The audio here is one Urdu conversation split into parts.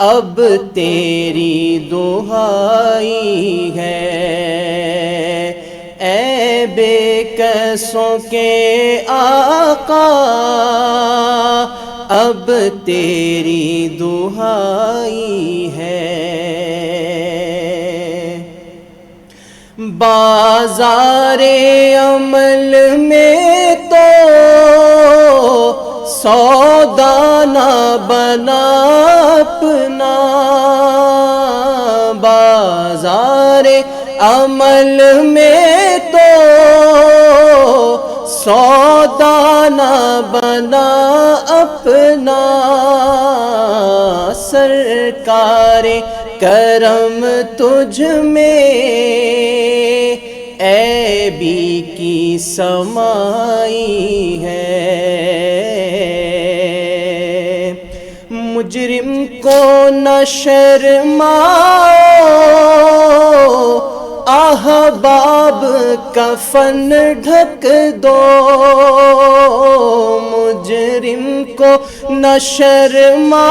اب تیری دہائی ہے، اے بے کسوں کے آقا اب تیری دہائی ہے۔ بازار عمل میں تو سودا نہ بنا اپنا، بازار عمل میں تو سودا نہ بنا اپنا، سرکار کرم تجھ میں عیبی کی سمائی ہے۔ مجرم کو نہ شرماؤ احباب کفن ڈھک دو، مجرم کو نہ شرماؤ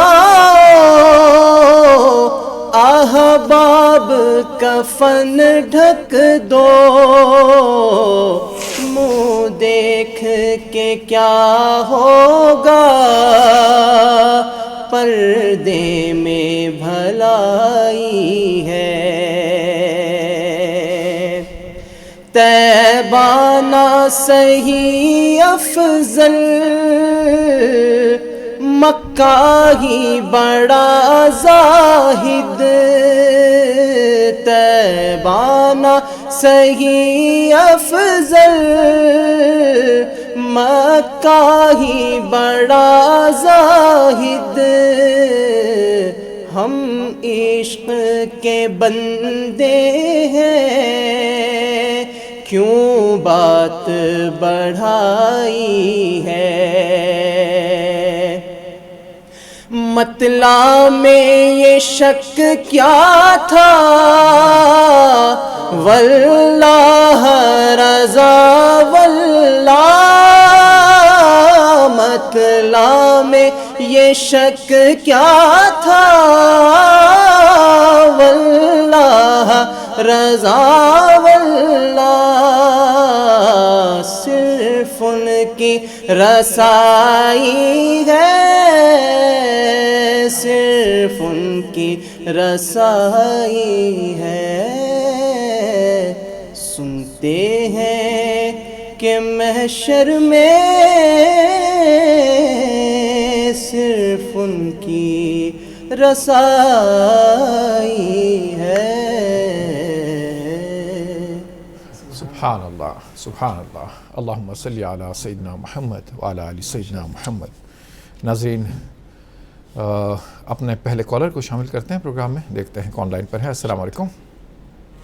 احباب کفن ڈھک دو، منہ دیکھ کے کیا ہوگا پردے میں بھلائی ہے۔ طیبہ نہ صحیح افضل مکہ ہی بڑا زاہد، طیبہ نہ صحیح افضل مکہ ہی بڑا زاہد، ہم عشق کے بندے ہیں کیوں بات بڑھائی ہے۔ مطلع میں یہ شک کیا تھا واللہ رضا واللہ، مطلع میں یہ شک کیا تھا واللہ رضا واللہ، صرف ان کی رسائی ہے، صرف ان کی رسائی ہے۔ سنتے ہیں کہ محشر میں صرف ان کی رسائی ہے۔ سبحان اللہ سبحان اللہ، اللہم صلی علی سیدنا محمد وعلی آل سیدنا محمد۔ ناظرین اپنے پہلے کالر کو شامل کرتے ہیں پروگرام میں، دیکھتے ہیں کون لائن پر ہے۔ السلام علیکم۔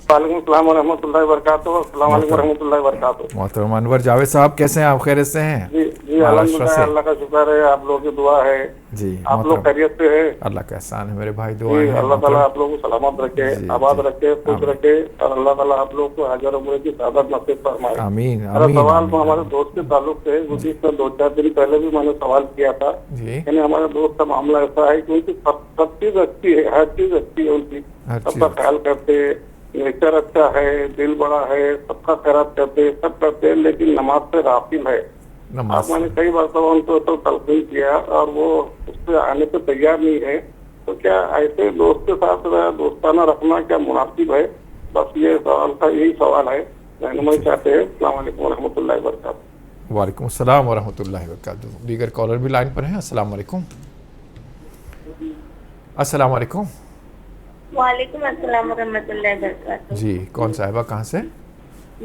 وعلیکم السلام ورحمۃ اللہ وبرکاتہ۔ السلام علیکم ورحمۃ اللہ وبرکاتہ۔ محترم انور جاوید صاحب کیسے ہیں آپ؟ خیریت سے ہیں؟ جی الحمدللہ، اللہ کا شکر ہے، آپ لوگوں کی دعا ہے۔ جی آپ لوگ خیریت سے ہیں؟ اللہ کا احسان ہے میرے بھائی، دعا ہے اللہ تعالیٰ آپ لوگوں کو سلامت رکھے، آباد رکھے، خوش رکھے، اور اللہ تعالیٰ آپ لوگ کو حج اور عمرے کی سعادت نصیب فرمائے۔ آمین میرا آمین۔ سوال تو ہمارے دوست کے تعلق سے، جس میں 2-4 دن پہلے بھی میں نے سوال کیا تھا، جی یعنی ہمارے دوست کا معاملہ ایسا ہے کہ ان کی سب چیز اچھی ہے، ہر چیز اچھی ہے، ان کی سب کا خیال کرتے، نیچر اچھا ہے، دل بڑا ہے، سب کا خیرات کرتے، سب کرتے ہیں، لیکن نماز سے غافل ہے۔ اب میں نے کئی مرتبہ ان کو تو تلقین کیا اور وہ اس سے آنے پہ تیار نہیں ہے، تو کیا ایسے دوست کے ساتھ دوستانہ رکھنا کیا مناسب ہے؟ بس یہ سوال تھا، یہی سوال ہے، رہنمائی چاہتے ہیں۔ السلام علیکم ورحمۃ اللہ وبرکاتہ۔ وعلیکم السلام ورحمۃ اللہ وبرکاتہ۔ دیگر کالر بھی لائن پر ہیں۔ السلام علیکم۔ السلام علیکم۔ وعلیکم السلام ورحمۃ اللہ وبرکاتہ۔ جی کون صاحبہ کہاں سے؟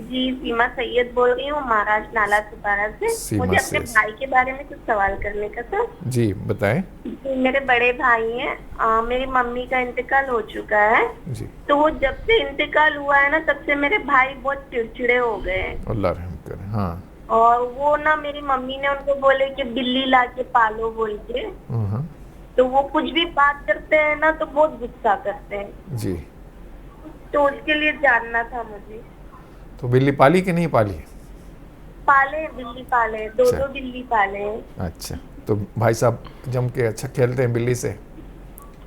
جی سیما سید بول رہی ہوں، مہاراشٹر نالا سپارہ سے۔ مجھے اپنے بھائی کے بارے میں کچھ سوال کرنے کا تھا۔ جی بتائیں۔ جی میرے بڑے بھائی ہیں، میری ممی کا انتقال ہو چکا ہے، جی تو وہ جب سے انتقال ہوا ہے نا تب سے میرے بھائی بہت چڑچڑے ہو گئے ہیں، اللہ رحم کرے۔ ہاں اور وہ نا میری ممی نے ان کو بولے کہ بلی لا کے پالو بول کے، ہاں تو وہ کچھ بھی بات کرتے ہیں نا تو بہت غصہ کرتے ہیں، جی۔ تو اس کے لیے جاننا تھا مجھے۔ تو بلی پالی کہ نہیں پالی؟ پالے بلی پالے، دو بلی پالے۔ اچھا، تو بھائی صاحب جم کے اچھا کھیلتے ہیں بلی سے؟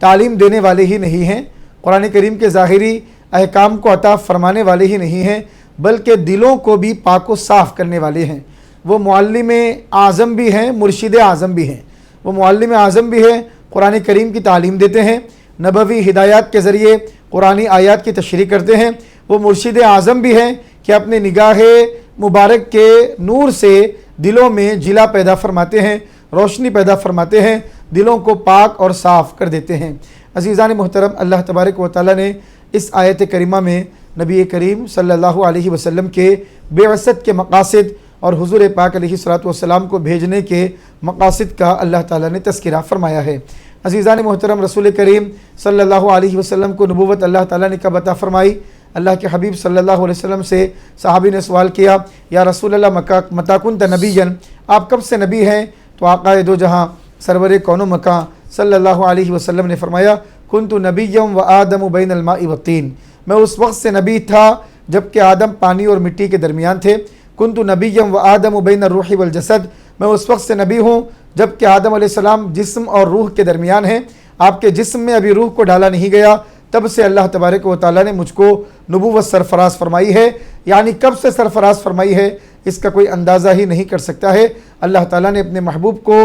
تعلیم دینے والے ہی نہیں ہیں، قرآن کریم کے ظاہری احکام کو عطا فرمانے والے ہی نہیں ہیں، بلکہ دلوں کو بھی پاک و صاف کرنے والے ہیں۔ وہ معلم اعظم بھی ہیں، مرشد اعظم بھی ہیں۔ وہ معلم اعظم بھی ہیں، قرآن کریم کی تعلیم دیتے ہیں، نبوی ہدایات کے ذریعے قرآنی آیات کی تشریح کرتے ہیں۔ وہ مرشد اعظم بھی ہیں کہ اپنے نگاہ مبارک کے نور سے دلوں میں جلا پیدا فرماتے ہیں، روشنی پیدا فرماتے ہیں، دلوں کو پاک اور صاف کر دیتے ہیں۔ عزیزان محترم، اللہ تبارک و تعالیٰ نے اس آیت کریمہ میں نبی کریم صلی اللہ علیہ وسلم کے بعثت کے مقاصد اور حضور پاک علیہ الصلوۃ والسلام کو بھیجنے کے مقاصد کا اللہ تعالیٰ نے تذکرہ فرمایا ہے۔ عزیزان محترم، رسول کریم صلی اللہ علیہ وسلم کو نبوت اللہ تعالیٰ نے کب عطا فرمائی؟ اللہ کے حبیب صلی اللہ علیہ وسلم سے صحابی نے سوال کیا، یا رسول اللہ متی کنت نبیا، آپ کب سے نبی ہیں؟ تو آقا دو جہاں سرور کون و مکان صلی اللہ علیہ وسلم نے فرمایا، کنت نبیا و آدم بین الماء والطین، میں اس وقت سے نبی تھا جب کہ آدم پانی اور مٹی کے درمیان تھے۔ کنت نبیا و آدم بین الروح والجسد، میں اس وقت سے نبی ہوں جب کہ آدم علیہ السلام جسم اور روح کے درمیان ہیں، آپ کے جسم میں ابھی روح کو ڈالا نہیں گیا، تب سے اللہ تبارک و تعالیٰ نے مجھ کو نبوت سرفراز فرمائی ہے۔ یعنی کب سے سرفراز فرمائی ہے اس کا کوئی اندازہ ہی نہیں کر سکتا ہے۔ اللہ تعالیٰ نے اپنے محبوب کو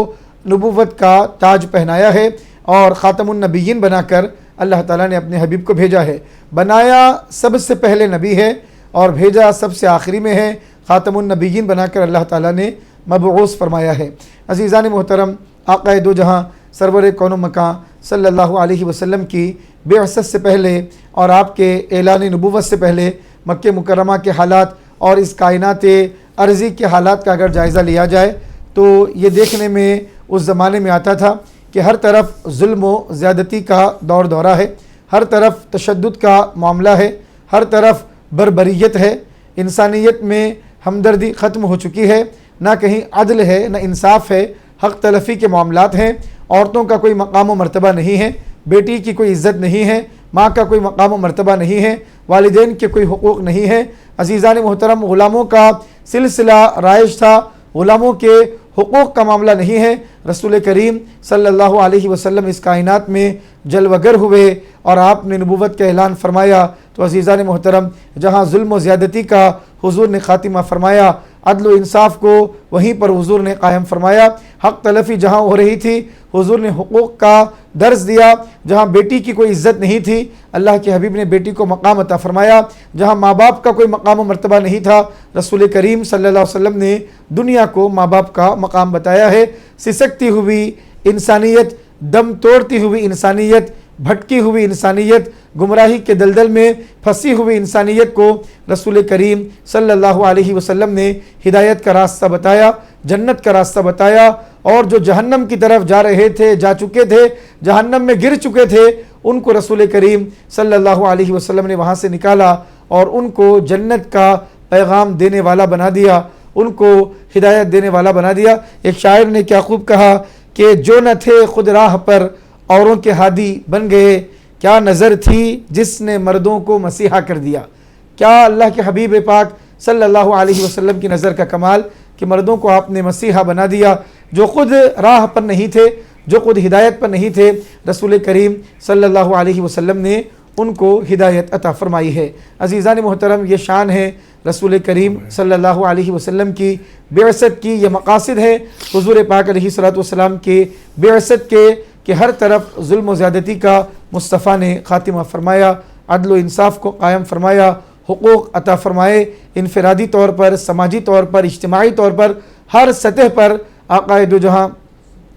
نبوت کا تاج پہنایا ہے اور خاتم النبیین بنا کر اللہ تعالیٰ نے اپنے حبیب کو بھیجا ہے۔ بنایا سب سے پہلے نبی ہے اور بھیجا سب سے آخری میں ہے، خاتم النبیین بنا کر اللہ تعالیٰ نے مبعوث فرمایا ہے۔ عزیزان محترم، آقا دو جہاں سرور کون و مکان صلی اللہ علیہ وسلم کی بعثت سے پہلے اور آپ کے اعلان نبوت سے پہلے مکہ مکرمہ کے حالات اور اس کائنات ارضی کے حالات کا اگر جائزہ لیا جائے تو یہ دیکھنے میں اس زمانے میں آتا تھا کہ ہر طرف ظلم و زیادتی کا دور دورہ ہے، ہر طرف تشدد کا معاملہ ہے، ہر طرف بربریت ہے، انسانیت میں ہمدردی ختم ہو چکی ہے، نہ کہیں عدل ہے نہ انصاف ہے، حق تلفی کے معاملات ہیں، عورتوں کا کوئی مقام و مرتبہ نہیں ہے، بیٹی کی کوئی عزت نہیں ہے، ماں کا کوئی مقام و مرتبہ نہیں ہے، والدین کے کوئی حقوق نہیں ہے۔ عزیزان محترم، غلاموں کا سلسلہ رائج تھا، غلاموں کے حقوق کا معاملہ نہیں ہے۔ رسول کریم صلی اللہ علیہ وسلم اس کائنات میں جلوہ گر ہوئے اور آپ نے نبوت کا اعلان فرمایا تو عزیزان محترم، جہاں ظلم و زیادتی کا حضور نے خاتمہ فرمایا، عدل و انصاف کو وہیں پر حضور نے قائم فرمایا، حق تلفی جہاں ہو رہی تھی حضور نے حقوق کا درس دیا، جہاں بیٹی کی کوئی عزت نہیں تھی اللہ کے حبیب نے بیٹی کو مقام عطا فرمایا، جہاں ماں باپ کا کوئی مقام و مرتبہ نہیں تھا رسول کریم صلی اللہ علیہ وسلم نے دنیا کو ماں باپ کا مقام بتایا ہے۔ سسکتی ہوئی انسانیت، دم توڑتی ہوئی انسانیت، بھٹکی ہوئی انسانیت، گمراہی کے دلدل میں پھنسی ہوئی انسانیت کو رسول کریم صلی اللہ علیہ وسلم نے ہدایت کا راستہ بتایا، جنت کا راستہ بتایا، اور جو جہنم کی طرف جا رہے تھے، جا چکے تھے، جہنم میں گر چکے تھے، ان کو رسول کریم صلی اللہ علیہ وسلم نے وہاں سے نکالا اور ان کو جنت کا پیغام دینے والا بنا دیا، ان کو ہدایت دینے والا بنا دیا۔ ایک شاعر نے کیا خوب کہا کہ جو نہ تھے خود راہ پر اوروں کے ہادی بن گئے، کیا نظر تھی جس نے مردوں کو مسیحا کر دیا۔ کیا اللہ کے حبیب پاک صلی اللہ علیہ وسلم کی نظر کا کمال کہ مردوں کو آپ نے مسیحا بنا دیا، جو خود راہ پر نہیں تھے، جو خود ہدایت پر نہیں تھے، رسول کریم صلی اللہ علیہ وسلم نے ان کو ہدایت عطا فرمائی ہے۔ عزیزان محترم، یہ شان ہے رسول کریم صلی اللہ علیہ وسلم کی بعثت کی، یہ مقاصد ہے حضور پاک علیہ الصلوۃ والسلام کی بعثت کے کہ ہر طرف ظلم و زیادتی کا مصطفیٰ نے خاتمہ فرمایا، عدل و انصاف کو قائم فرمایا، حقوق عطا فرمائے، انفرادی طور پر، سماجی طور پر، اجتماعی طور پر، ہر سطح پر آقا دو جہاں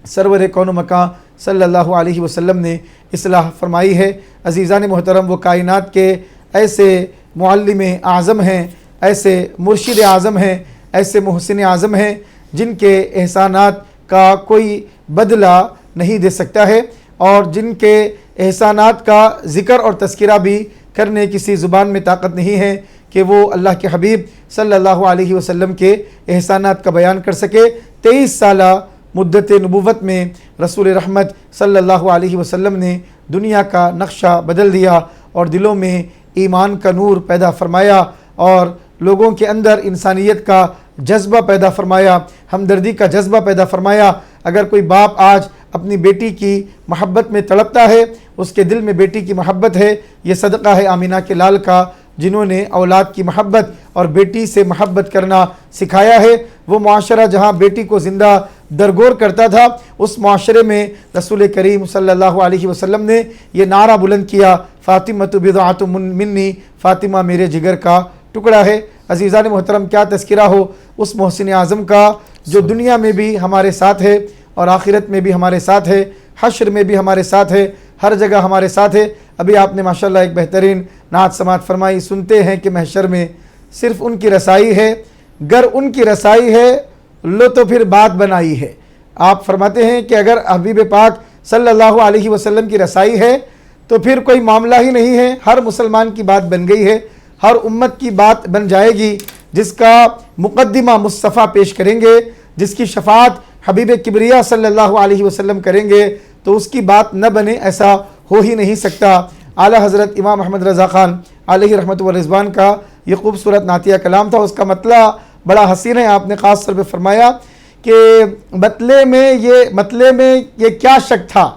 سرور کون و مکان صلی اللہ علیہ وسلم نے اصلاح فرمائی ہے۔ عزیزان محترم، وہ کائنات کے ایسے معلم اعظم ہیں، ایسے مرشد اعظم ہیں، ایسے محسن اعظم ہیں جن کے احسانات کا کوئی بدلہ نہیں دے سکتا ہے، اور جن کے احسانات کا ذکر اور تذکرہ بھی کرنے کسی زبان میں طاقت نہیں ہے کہ وہ اللہ کے حبیب صلی اللہ علیہ وسلم کے احسانات کا بیان کر سکے۔ 23 سالہ مدت نبوت میں رسول رحمت صلی اللہ علیہ وسلم نے دنیا کا نقشہ بدل دیا اور دلوں میں ایمان کا نور پیدا فرمایا اور لوگوں کے اندر انسانیت کا جذبہ پیدا فرمایا، ہمدردی کا جذبہ پیدا فرمایا۔ اگر کوئی باپ آج اپنی بیٹی کی محبت میں تڑپتا ہے، اس کے دل میں بیٹی کی محبت ہے، یہ صدقہ ہے آمینہ کے لال کا جنہوں نے اولاد کی محبت اور بیٹی سے محبت کرنا سکھایا ہے۔ وہ معاشرہ جہاں بیٹی کو زندہ درگور کرتا تھا، اس معاشرے میں رسول کریم صلی اللہ علیہ وسلم نے یہ نعرہ بلند کیا، فاطمۃ بضعۃ منی، فاطمہ میرے جگر کا ٹکڑا ہے۔ عزیزان محترم، کیا تذکرہ ہو اس محسن اعظم کا جو دنیا میں بھی ہمارے ساتھ ہے اور آخرت میں بھی ہمارے ساتھ ہے، حشر میں بھی ہمارے ساتھ ہے، ہر جگہ ہمارے ساتھ ہے۔ ابھی آپ نے ماشاءاللہ ایک بہترین نعت سماعت فرمائی، سنتے ہیں کہ محشر میں صرف ان کی رسائی ہے، گر ان کی رسائی ہے لو تو پھر بات بنائی ہے۔ آپ فرماتے ہیں کہ اگر حبیب پاک صلی اللہ علیہ وسلم کی رسائی ہے تو پھر کوئی معاملہ ہی نہیں ہے، ہر مسلمان کی بات بن گئی ہے، ہر امت کی بات بن جائے گی۔ جس کا مقدمہ مصطفیٰ پیش کریں گے، جس کی شفاعت حبیب کبریا صلی اللہ علیہ وسلم کریں گے، تو اس کی بات نہ بنے ایسا ہو ہی نہیں سکتا۔ اعلیٰ حضرت امام احمد رضا خان علیہ رحمۃ و رضوان کا یہ خوبصورت نعتیہ کلام تھا، اس کا مطلع بڑا حسین ہے۔ آپ نے خاص طور پہ فرمایا کہ مطلع میں یہ کیا شک تھا،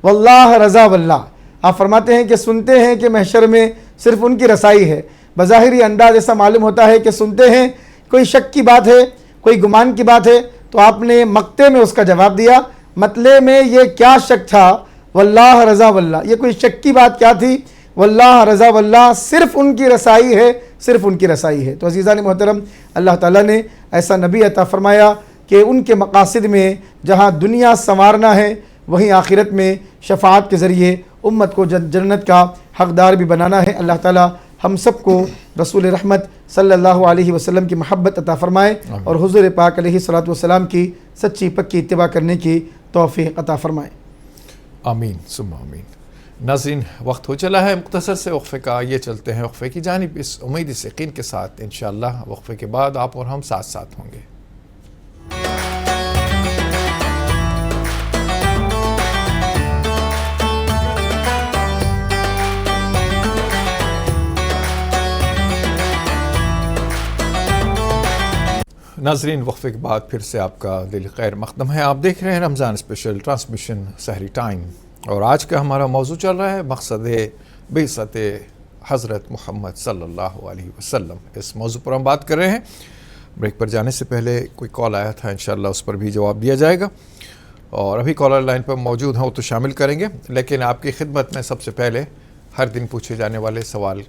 واللہ رضا واللہ۔ آپ فرماتے ہیں کہ سنتے ہیں کہ محشر میں صرف ان کی رسائی ہے۔ بظاہری انداز ایسا معلوم ہوتا ہے کہ سنتے ہیں کوئی شک کی بات ہے، کوئی گمان کی بات ہے، تو آپ نے مقطع میں اس کا جواب دیا، مطلع میں یہ کیا شک تھا، واللہ رضا واللہ، یہ کوئی شک کی بات کیا تھی، واللہ رضا واللہ، صرف ان کی رسائی ہے، صرف ان کی رسائی ہے۔ تو عزیزان محترم، اللہ تعالیٰ نے ایسا نبی عطا فرمایا کہ ان کے مقاصد میں جہاں دنیا سنوارنا ہے، وہیں آخرت میں شفاعت کے ذریعے امت کو جنت کا حقدار بھی بنانا ہے۔ اللہ تعالیٰ ہم سب کو رسول رحمت صلی اللہ علیہ وسلم کی محبت عطا فرمائے اور حضور پاک علیہ الصلوۃ والسلام کی سچی پکی اتباع کرنے کی توفیق عطا فرمائے۔ آمین ثم آمین۔ ناظرین، وقت ہو چلا ہے مختصر سے وقفے کا، یہ چلتے ہیں وقفے کی جانب اس امید اس یقین کے ساتھ انشاءاللہ وقفے کے بعد آپ اور ہم ساتھ ساتھ ہوں گے۔ ناظرین، وقفے کے بعد پھر سے آپ کا دل خیر مقدم ہے۔ آپ دیکھ رہے ہیں رمضان اسپیشل ٹرانسمیشن سحری ٹائم، اور آج کا ہمارا موضوع چل رہا ہے مقصد بعثت حضرت محمد صلی اللہ علیہ وسلم۔ اس موضوع پر ہم بات کر رہے ہیں۔ بریک پر جانے سے پہلے کوئی کال آیا تھا، انشاءاللہ اس پر بھی جواب دیا جائے گا، اور ابھی کالر لائن پر موجود ہیں وہ تو شامل کریں گے، لیکن آپ کی خدمت میں سب سے پہلے ہر دن پوچھے جانے والے سوال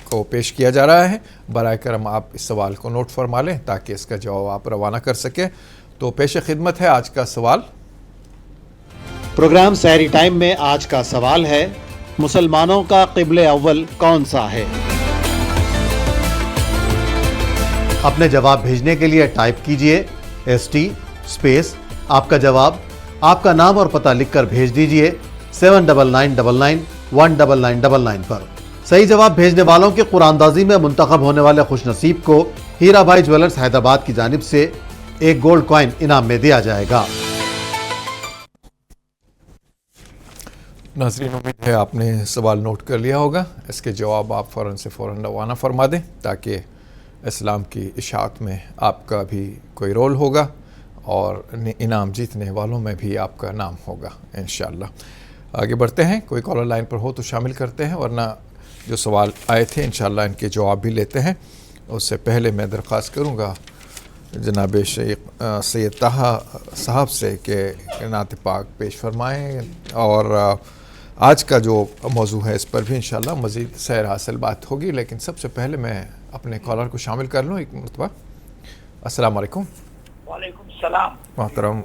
کو پیش کیا جا رہا ہے۔ برائے کرم آپ اس سوال کو نوٹ فرما لیں تاکہ اس کا جواب آپ روانہ کر سکیں۔ تو پیش خدمت ہے آج کا سوال۔ پروگرام سحری ٹائم میں آج کا سوال ہے، مسلمانوں کا قبلہ اول کون سا ہے؟ اپنے جواب بھیجنے کے لیے ٹائپ کیجئے ST اسپیس آپ کا جواب، آپ کا نام اور پتہ لکھ کر بھیج دیجئے 7999199999 پر۔ صحیح جواب بھیجنے والوں کے قرآن اندازی میں منتخب ہونے والے خوش نصیب کو ہیرا بھائی جویلرز حیدرآباد کی جانب سے ایک گولڈ کوائن انعام میں دیا جائے گا۔ ناظرین، امید ہے آپ نے سوال نوٹ کر لیا ہوگا، اس کے جواب آپ فوراً سے فوراً روانہ فرما دیں تاکہ اسلام کی اشاعت میں آپ کا بھی کوئی رول ہوگا اور انعام جیتنے والوں میں بھی آپ کا نام ہوگا انشاءاللہ۔ آگے بڑھتے ہیں، کوئی کالر لائن پر ہو تو شامل کرتے ہیں، ورنہ جو سوال آئے تھے انشاءاللہ ان کے جواب بھی لیتے ہیں۔ اس سے پہلے میں درخواست کروں گا جناب شیخ سید طہا صاحب سے کہ نعت پاک پیش فرمائیں، اور آج کا جو موضوع ہے اس پر بھی انشاءاللہ مزید سیر حاصل بات ہوگی، لیکن سب سے پہلے میں اپنے کالر کو شامل کر لوں ایک مرتبہ۔ السلام علیکم۔ وعلیکم السلام محترم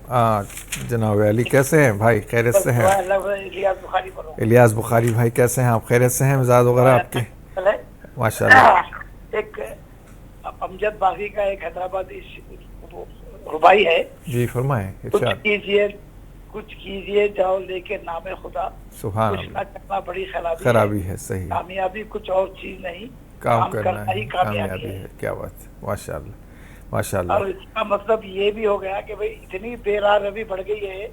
جناب علی، کیسے ہیں بھائی؟ خیریت سے ہیں؟ الیاس بخاری بھائی کیسے ہیں آپ؟ خیریت سے ہیں؟ مزاج وغیرہ آپ کے ماشاءاللہ۔ ایک امجد باغی کا ایک حیدرآبادی ربائی ہے، جی فرمائیں۔ کچھ کیجئے جاؤ لے کے نام خدا، سبحان کچھ نہ کرنا بڑی خرابی ہے، صحیح، کامیابی کچھ اور چیز نہیں، کام کرنا ہی کامیابی ہے۔ کیا بات، ماشاءاللہ ماشاءاللہ۔ اور اس کا مطلب یہ بھی ہو گیا کہ بھئی اتنی بے راہ روی بڑھ گئی ہے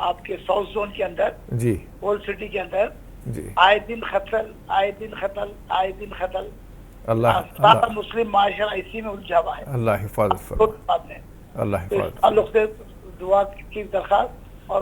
آپ کے ساؤتھ زون کے اندر، جی اولڈ سٹی کے اندر، جی آئے دن قتل، آئے دن قتل، آئے دن قتل، اللہ مسلم معاشرہ اسی میں الجھا ہوا ہے۔ اللہ حفاظت فرمائے، اللہ حفاظت۔ تعلق سے دعا کی درخواست، اور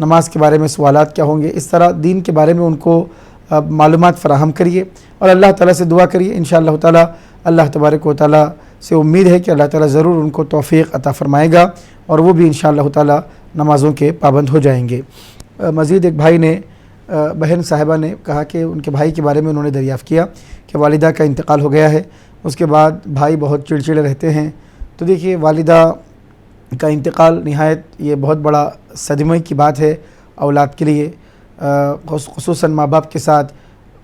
نماز کے بارے میں سوالات کیا ہوں گے، اس طرح دین کے بارے میں ان کو معلومات فراہم کریے اور اللہ تعالیٰ سے دعا کریے. انشاءاللہ تعالیٰ اللہ تبارک و تعالیٰ سے امید ہے کہ اللہ تعالیٰ ضرور ان کو توفیق عطا فرمائے گا اور وہ بھی انشاءاللہ تعالیٰ نمازوں کے پابند ہو جائیں گے. مزید ایک بھائی نے، بہن صاحبہ نے کہا کہ ان کے بھائی کے بارے میں انہوں نے دریافت کیا کہ والدہ کا انتقال ہو گیا ہے، اس کے بعد بھائی بہت چڑچڑے رہتے ہیں. تو دیکھیے، والدہ کا انتقال نہایت یہ بہت بڑا صدمے کی بات ہے اولاد کے لیے. خصوصاً ماں باپ کے ساتھ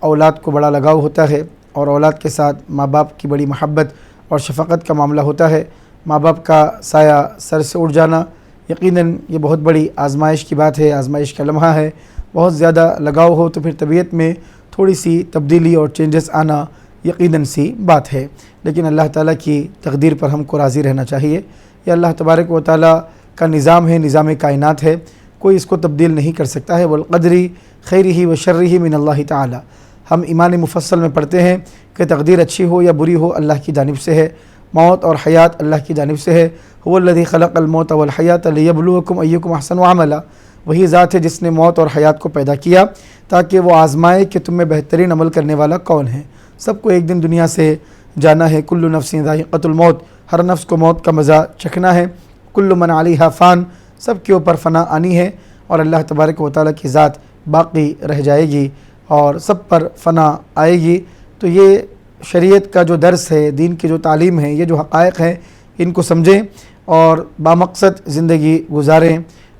اولاد کو بڑا لگاؤ ہوتا ہے اور اولاد کے ساتھ ماں باپ کی بڑی محبت اور شفقت کا معاملہ ہوتا ہے. ماں باپ کا سایہ سر سے اٹھ جانا یقیناً یہ بہت بڑی آزمائش کی بات ہے، آزمائش کا لمحہ ہے. بہت زیادہ لگاؤ ہو تو پھر طبیعت میں تھوڑی سی تبدیلی اور چینجز آنا یقیناً سی بات ہے، لیکن اللہ تعالیٰ کی تقدیر پر ہم کو راضی رہنا چاہیے. یہ اللہ تبارک و تعالیٰ کا نظام ہے، نظام کائنات ہے، کوئی اس کو تبدیل نہیں کر سکتا ہے. والقدری خیرہ و شرہ من اللہ تعالیٰ. ہم ایمان مفصل میں پڑھتے ہیں کہ تقدیر اچھی ہو یا بری ہو اللہ کی جانب سے ہے، موت اور حیات اللہ کی جانب سے ہے. هو الذی خلق الموت والحیات لیبلوکم ایکم احسن عملا. وہی ذات ہے جس نے موت اور حیات کو پیدا کیا تاکہ وہ آزمائے کہ تم میں بہترین عمل کرنے والا کون ہے. سب کو ایک دن دنیا سے جانا ہے. کل نفس ذائقۃ الموت. ہر نفس کو موت کا مزہ چکھنا ہے. کل من علیہا فان. سب کے اوپر فنا آنی ہے اور اللہ تبارک و تعالیٰ کی ذات باقی رہ جائے گی اور سب پر فنا آئے گی. تو یہ شریعت کا جو درس ہے، دین کی جو تعلیم ہے، یہ جو حقائق ہیں ان کو سمجھیں اور بامقصد زندگی گزاریں،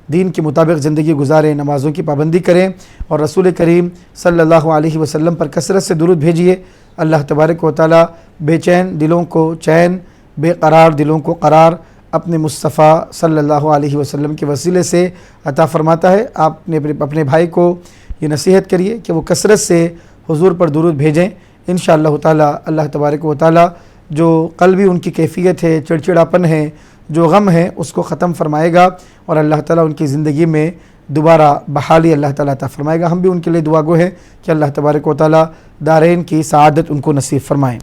دین کے مطابق زندگی گزاریں، نمازوں کی پابندی کریں اور رسول کریم صلی اللہ علیہ وسلم پر کثرت سے درود بھیجیے. اللہ تبارک و تعالیٰ بے چین دلوں کو چین، بے قرار دلوں کو قرار اپنے مصطفیٰ صلی اللہ علیہ وسلم کے وسیلے سے عطا فرماتا ہے. آپ نے اپنے بھائی کو یہ نصیحت کریے کہ وہ کثرت سے حضور پر درود بھیجیں. انشاءاللہ تعالیٰ اللہ تبارک و تعالیٰ جو قلبی ان کی کیفیت ہے، چڑچڑاپن ہے، جو غم ہے، اس کو ختم فرمائے گا اور اللہ تعالیٰ ان کی زندگی میں دوبارہ بحالی اللہ تعالیٰ عطا فرمائے گا. ہم بھی ان کے لیے دعا گو ہیں کہ اللہ تبارک و تعالیٰ دارین کی سعادت ان کو نصیب فرمائیں.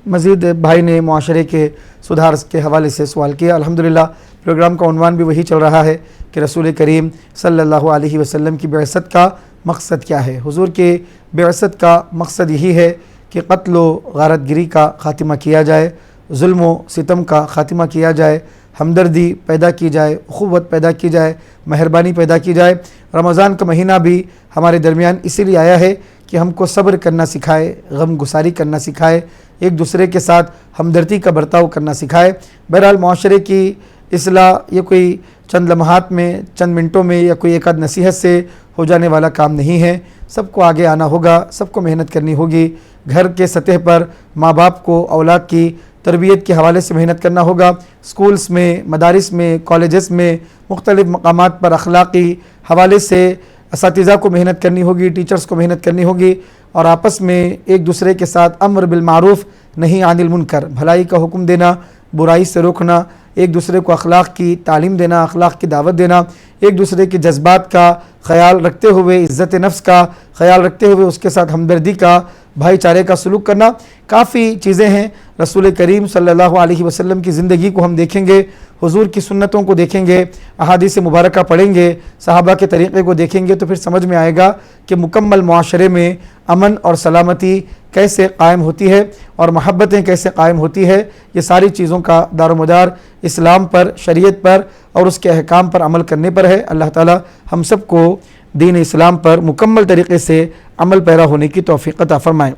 مزید بھائی نے معاشرے کے سدھار کے حوالے سے سوال کیا. الحمدللہ پروگرام کا عنوان بھی وہی چل رہا ہے کہ رسول کریم صلی اللہ علیہ وسلم کی بعثت کا مقصد کیا ہے. حضور کے بعثت کا مقصد یہی ہے کہ قتل و غارت گری کا خاتمہ کیا جائے، ظلم و ستم کا خاتمہ کیا جائے، ہمدردی پیدا کی جائے، اخوت پیدا کی جائے، مہربانی پیدا کی جائے. رمضان کا مہینہ بھی ہمارے درمیان اسی لیے آیا ہے کہ ہم کو صبر کرنا سکھائے، غم گساری کرنا سکھائے، ایک دوسرے کے ساتھ ہمدردی کا برتاؤ کرنا سکھائے. بہرحال معاشرے کی اصلاح یہ کوئی چند لمحات میں، چند منٹوں میں یا کوئی ایک آدھ نصیحت سے ہو جانے والا کام نہیں ہے. سب کو آگے آنا ہوگا، سب کو محنت کرنی ہوگی. گھر کے سطح پر ماں باپ کو اولاد کی تربیت کے حوالے سے محنت کرنا ہوگا. سکولز میں، مدارس میں، کالجز میں، مختلف مقامات پر اخلاقی حوالے سے اساتذہ کو محنت کرنی ہوگی، ٹیچرز کو محنت کرنی ہوگی اور آپس میں ایک دوسرے کے ساتھ امر بالمعروف نہی عن المنکر، بھلائی کا حکم دینا، برائی سے روکنا، ایک دوسرے کو اخلاق کی تعلیم دینا، اخلاق کی دعوت دینا، ایک دوسرے کے جذبات کا خیال رکھتے ہوئے، عزت نفس کا خیال رکھتے ہوئے اس کے ساتھ ہمدردی کا، بھائی چارے کا سلوک کرنا. کافی چیزیں ہیں. رسول کریم صلی اللہ علیہ وسلم کی زندگی کو ہم دیکھیں گے، حضور کی سنتوں کو دیکھیں گے، احادیث مبارکہ پڑھیں گے، صحابہ کے طریقے کو دیکھیں گے تو پھر سمجھ میں آئے گا کہ مکمل معاشرے میں امن اور سلامتی کیسے قائم ہوتی ہے اور محبتیں کیسے قائم ہوتی ہے. یہ ساری چیزوں کا دار و مدار اسلام پر، شریعت پر اور اس کے احکام پر عمل کرنے پر ہے. اللہ تعالی ہم سب کو دین اسلام پر مکمل طریقے سے عمل پیرا ہونے کی توفیق عطا فرمائے.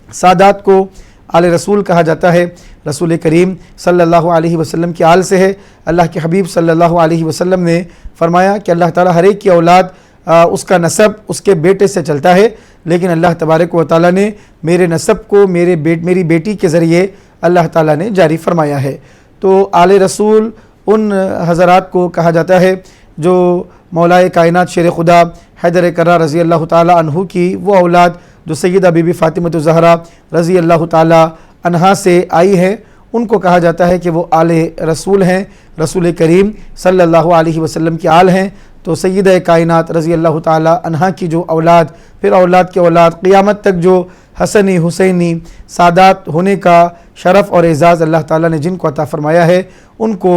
سادات کو آل رسول کہا جاتا ہے. رسول کریم صلی اللہ علیہ وسلم کی آل سے ہے. اللہ کے حبیب صلی اللہ علیہ وسلم نے فرمایا کہ اللہ تعالیٰ ہر ایک کی اولاد اس کا نسب اس کے بیٹے سے چلتا ہے، لیکن اللہ تبارک و تعالیٰ نے میرے نسب کو میری بیٹی کے ذریعے اللہ تعالیٰ نے جاری فرمایا ہے. تو آل رسول ان حضرات کو کہا جاتا ہے جو مولائے کائنات شیر خدا حیدر کرار رضی اللہ تعالیٰ عنہ کی وہ اولاد جو سیدہ بی بی فاطمہ الزہرا رضی اللہ تعالیٰ عنہا سے آئی ہیں، ان کو کہا جاتا ہے کہ وہ آل رسول ہیں، رسول کریم صلی اللہ علیہ وسلم کی آل ہیں. تو سیدہ کائنات رضی اللہ تعالیٰ عنہا کی جو اولاد، پھر اولاد کے اولاد، قیامت تک جو حسنی حسینی سادات ہونے کا شرف اور اعزاز اللہ تعالیٰ نے جن کو عطا فرمایا ہے، ان کو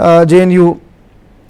JNU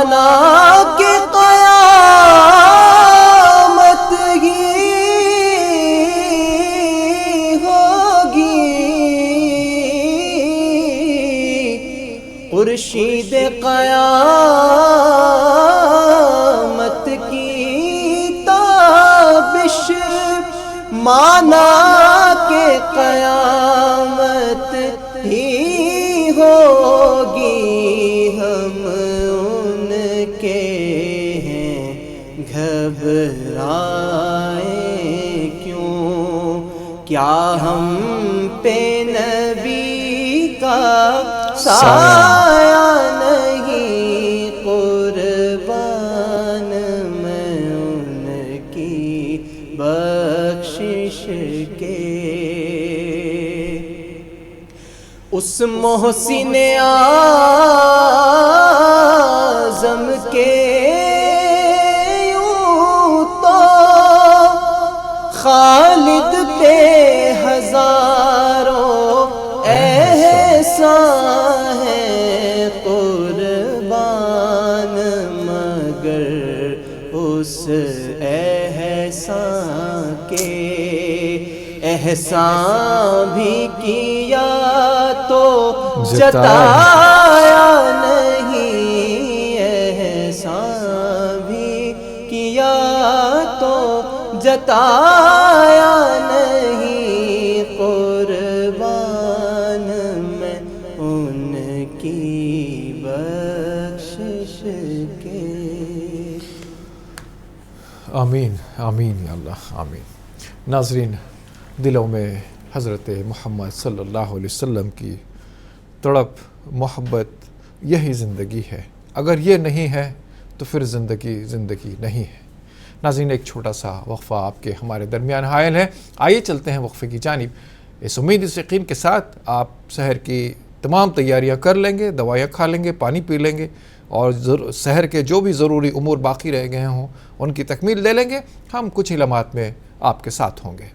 مانا کہ قیامت ہی ہوگی خورشید قیامت کی تابش مانا کہ قیامت ہی ہوگی ہم ان کے ہیں گھبرائیں کیوں کیا ہم پہ نبی کا سایہ نہیں قربان میں ان کی بخشش کے اس محسن اعظم کے یوں تو خالد پہ ہزاروں احسان ہے قربان مگر اس احسان کے احسان بھی کیا تو جتایا نہیں احسان بھی کیا تو جتایا نہیں قربان میں ان کی بخشش کے آمین آمین یا اللہ آمین۔ ناظرین، دلوں میں حضرت محمد صلی اللہ علیہ وسلم کی تڑپ محبت یہی زندگی ہے، اگر یہ نہیں ہے تو پھر زندگی نہیں ہے۔ ناظرین، ایک چھوٹا سا وقفہ آپ کے ہمارے درمیان حائل ہے، آئیے چلتے ہیں وقفے کی جانب۔ اس امید اس یقین کے ساتھ آپ سحر کی تمام تیاریاں کر لیں گے، دوائیاں کھا لیں گے، پانی پی لیں گے، اور سحر کے جو بھی ضروری امور باقی رہ گئے ہوں ان کی تکمیل لے لیں گے۔ ہم کچھ ہی لمحات میں آپ کے ساتھ ہوں گے۔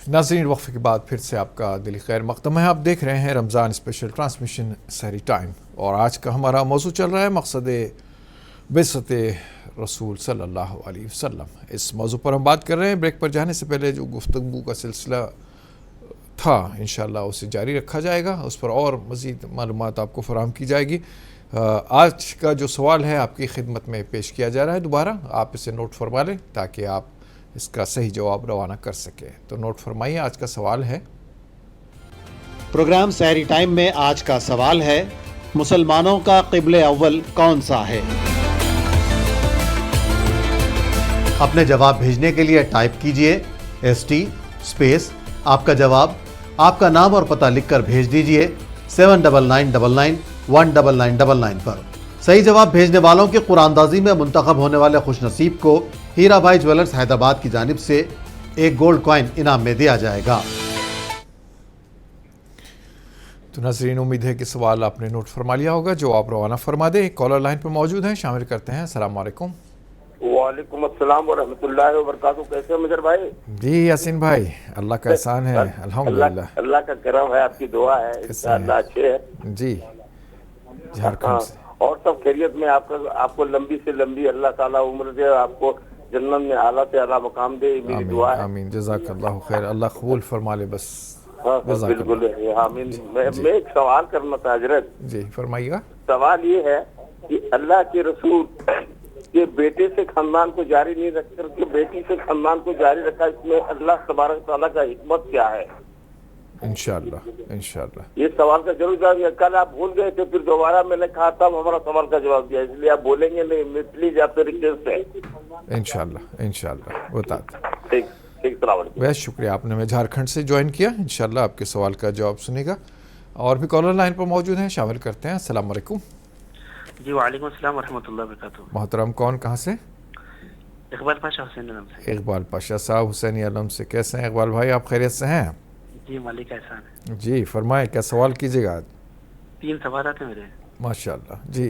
ناظرین، وقفے کے بعد پھر سے آپ کا دلی خیر مقدم ہے۔ آپ دیکھ رہے ہیں رمضان اسپیشل ٹرانسمیشن سحری ٹائم، اور آج کا ہمارا موضوع چل رہا ہے مقصد بعثت رسول صلی اللہ علیہ وسلم۔ اس موضوع پر ہم بات کر رہے ہیں۔ بریک پر جانے سے پہلے جو گفتگو کا سلسلہ تھا انشاءاللہ اسے جاری رکھا جائے گا، اس پر اور مزید معلومات آپ کو فراہم کی جائے گی۔ آج کا جو سوال ہے آپ کی خدمت میں پیش کیا جا رہا ہے، دوبارہ آپ اسے نوٹ فرما لیں تاکہ آپ اس کا صحیح جواب روانہ کر سکے۔ تو نوٹ فرمائیے، آج کا سوال ہے۔ پروگرام سحری ٹائم میں آج کا سوال ہے، مسلمانوں کا قبلہ اول کون سا ہے؟ اپنے جواب بھیجنے کے لیے ٹائپ کیجئے ST اسپیس آپ کا جواب، آپ کا نام اور پتہ لکھ کر بھیج دیجئے 7999199999 پر۔ صحیح جواب بھیجنے والوں کی قرآن اندازی میں منتخب ہونے والے خوش نصیب کو ہیرا بھائی جویلرز حیدرآباد کی جانب سے ایک گولڈ کوائن انعام میں دیا جائے گا۔ تو ناظرین، امید ہے کہ سوال آپ نے نوٹ فرما لیا ہوگا، جو آپ روانہ فرما دیں۔ ایک کالر لائن پر موجود ہیں، شامل کرتے ہیں۔ السلام علیکم۔ وعلیکم السلام ورحمۃ اللہ وبرکاتہ۔ کیسے ہیں مظہر بھائی؟ جی یاسین بھائی، اللہ کا احسان ہے، الحمدللہ، اللہ کا کرم ہے، آپ کی دعا ہے، انشاءاللہ اچھے ہے جی۔ جھارکھنڈ سے اور سب خیریت میں؟ آپ کو لمبی سے لمبی اللہ تعالیٰ عمر دے، آپ کو جنت میں اعلیٰ سے اعلیٰ مقام دے، میری دعا ہے۔ آمین، جزاک اللہ خیر، اللہ قبول فرما لے بس۔ بالکل آمین۔ میں ایک سوال کرنا تھا حضرت۔ جی فرمائیے گا۔ سوال یہ ہے کہ اللہ کے رسول کے بیٹے سے خاندان کو جاری نہیں رکھ کر کے بیٹی سے خاندان کو جاری رکھا، اس میں اللہ تبارک تعالیٰ کا حکمت کیا ہے؟ انشاءاللہ انشاءاللہ یہ سوال کا ضرور جواب دیا۔ کل آپ بھول گئے تھے، پھر دوبارہ میں نے کہا تھا ہمارا سوال کا جواب دیا، اس لیے آپ بولیں گے نہیں، پلیز آپ سے ریکویسٹ ہے۔ انشاءاللہ انشاءاللہ بتاتے۔ ٹھیک ٹھیک، السلام علیکم۔ بہت شکریہ، آپ نے میں جھارکھنڈ سے جوائن کیا۔ انشاءاللہ آپ کے سوال کا جواب سنے گا۔ اور بھی کالر لائن پر موجود ہیں، شامل کرتے ہیں۔ السلام علیکم۔ جی وعلیکم السلام ورحمۃ اللہ وبرکاتہ۔ محترم کون، کہاں سے؟ اقبال پاشا حسین علم سے۔ اقبال پاشا صاحب حسینی علم سے، کیسے ہیں اقبال بھائی؟ آپ خیریت سے ہیں؟ جی مالک کا احسان ہے۔ جی فرمائیں، کیا سوال کیجیے گا آج؟ 3 سوالات ہیں میرے۔ ماشاءاللہ جی۔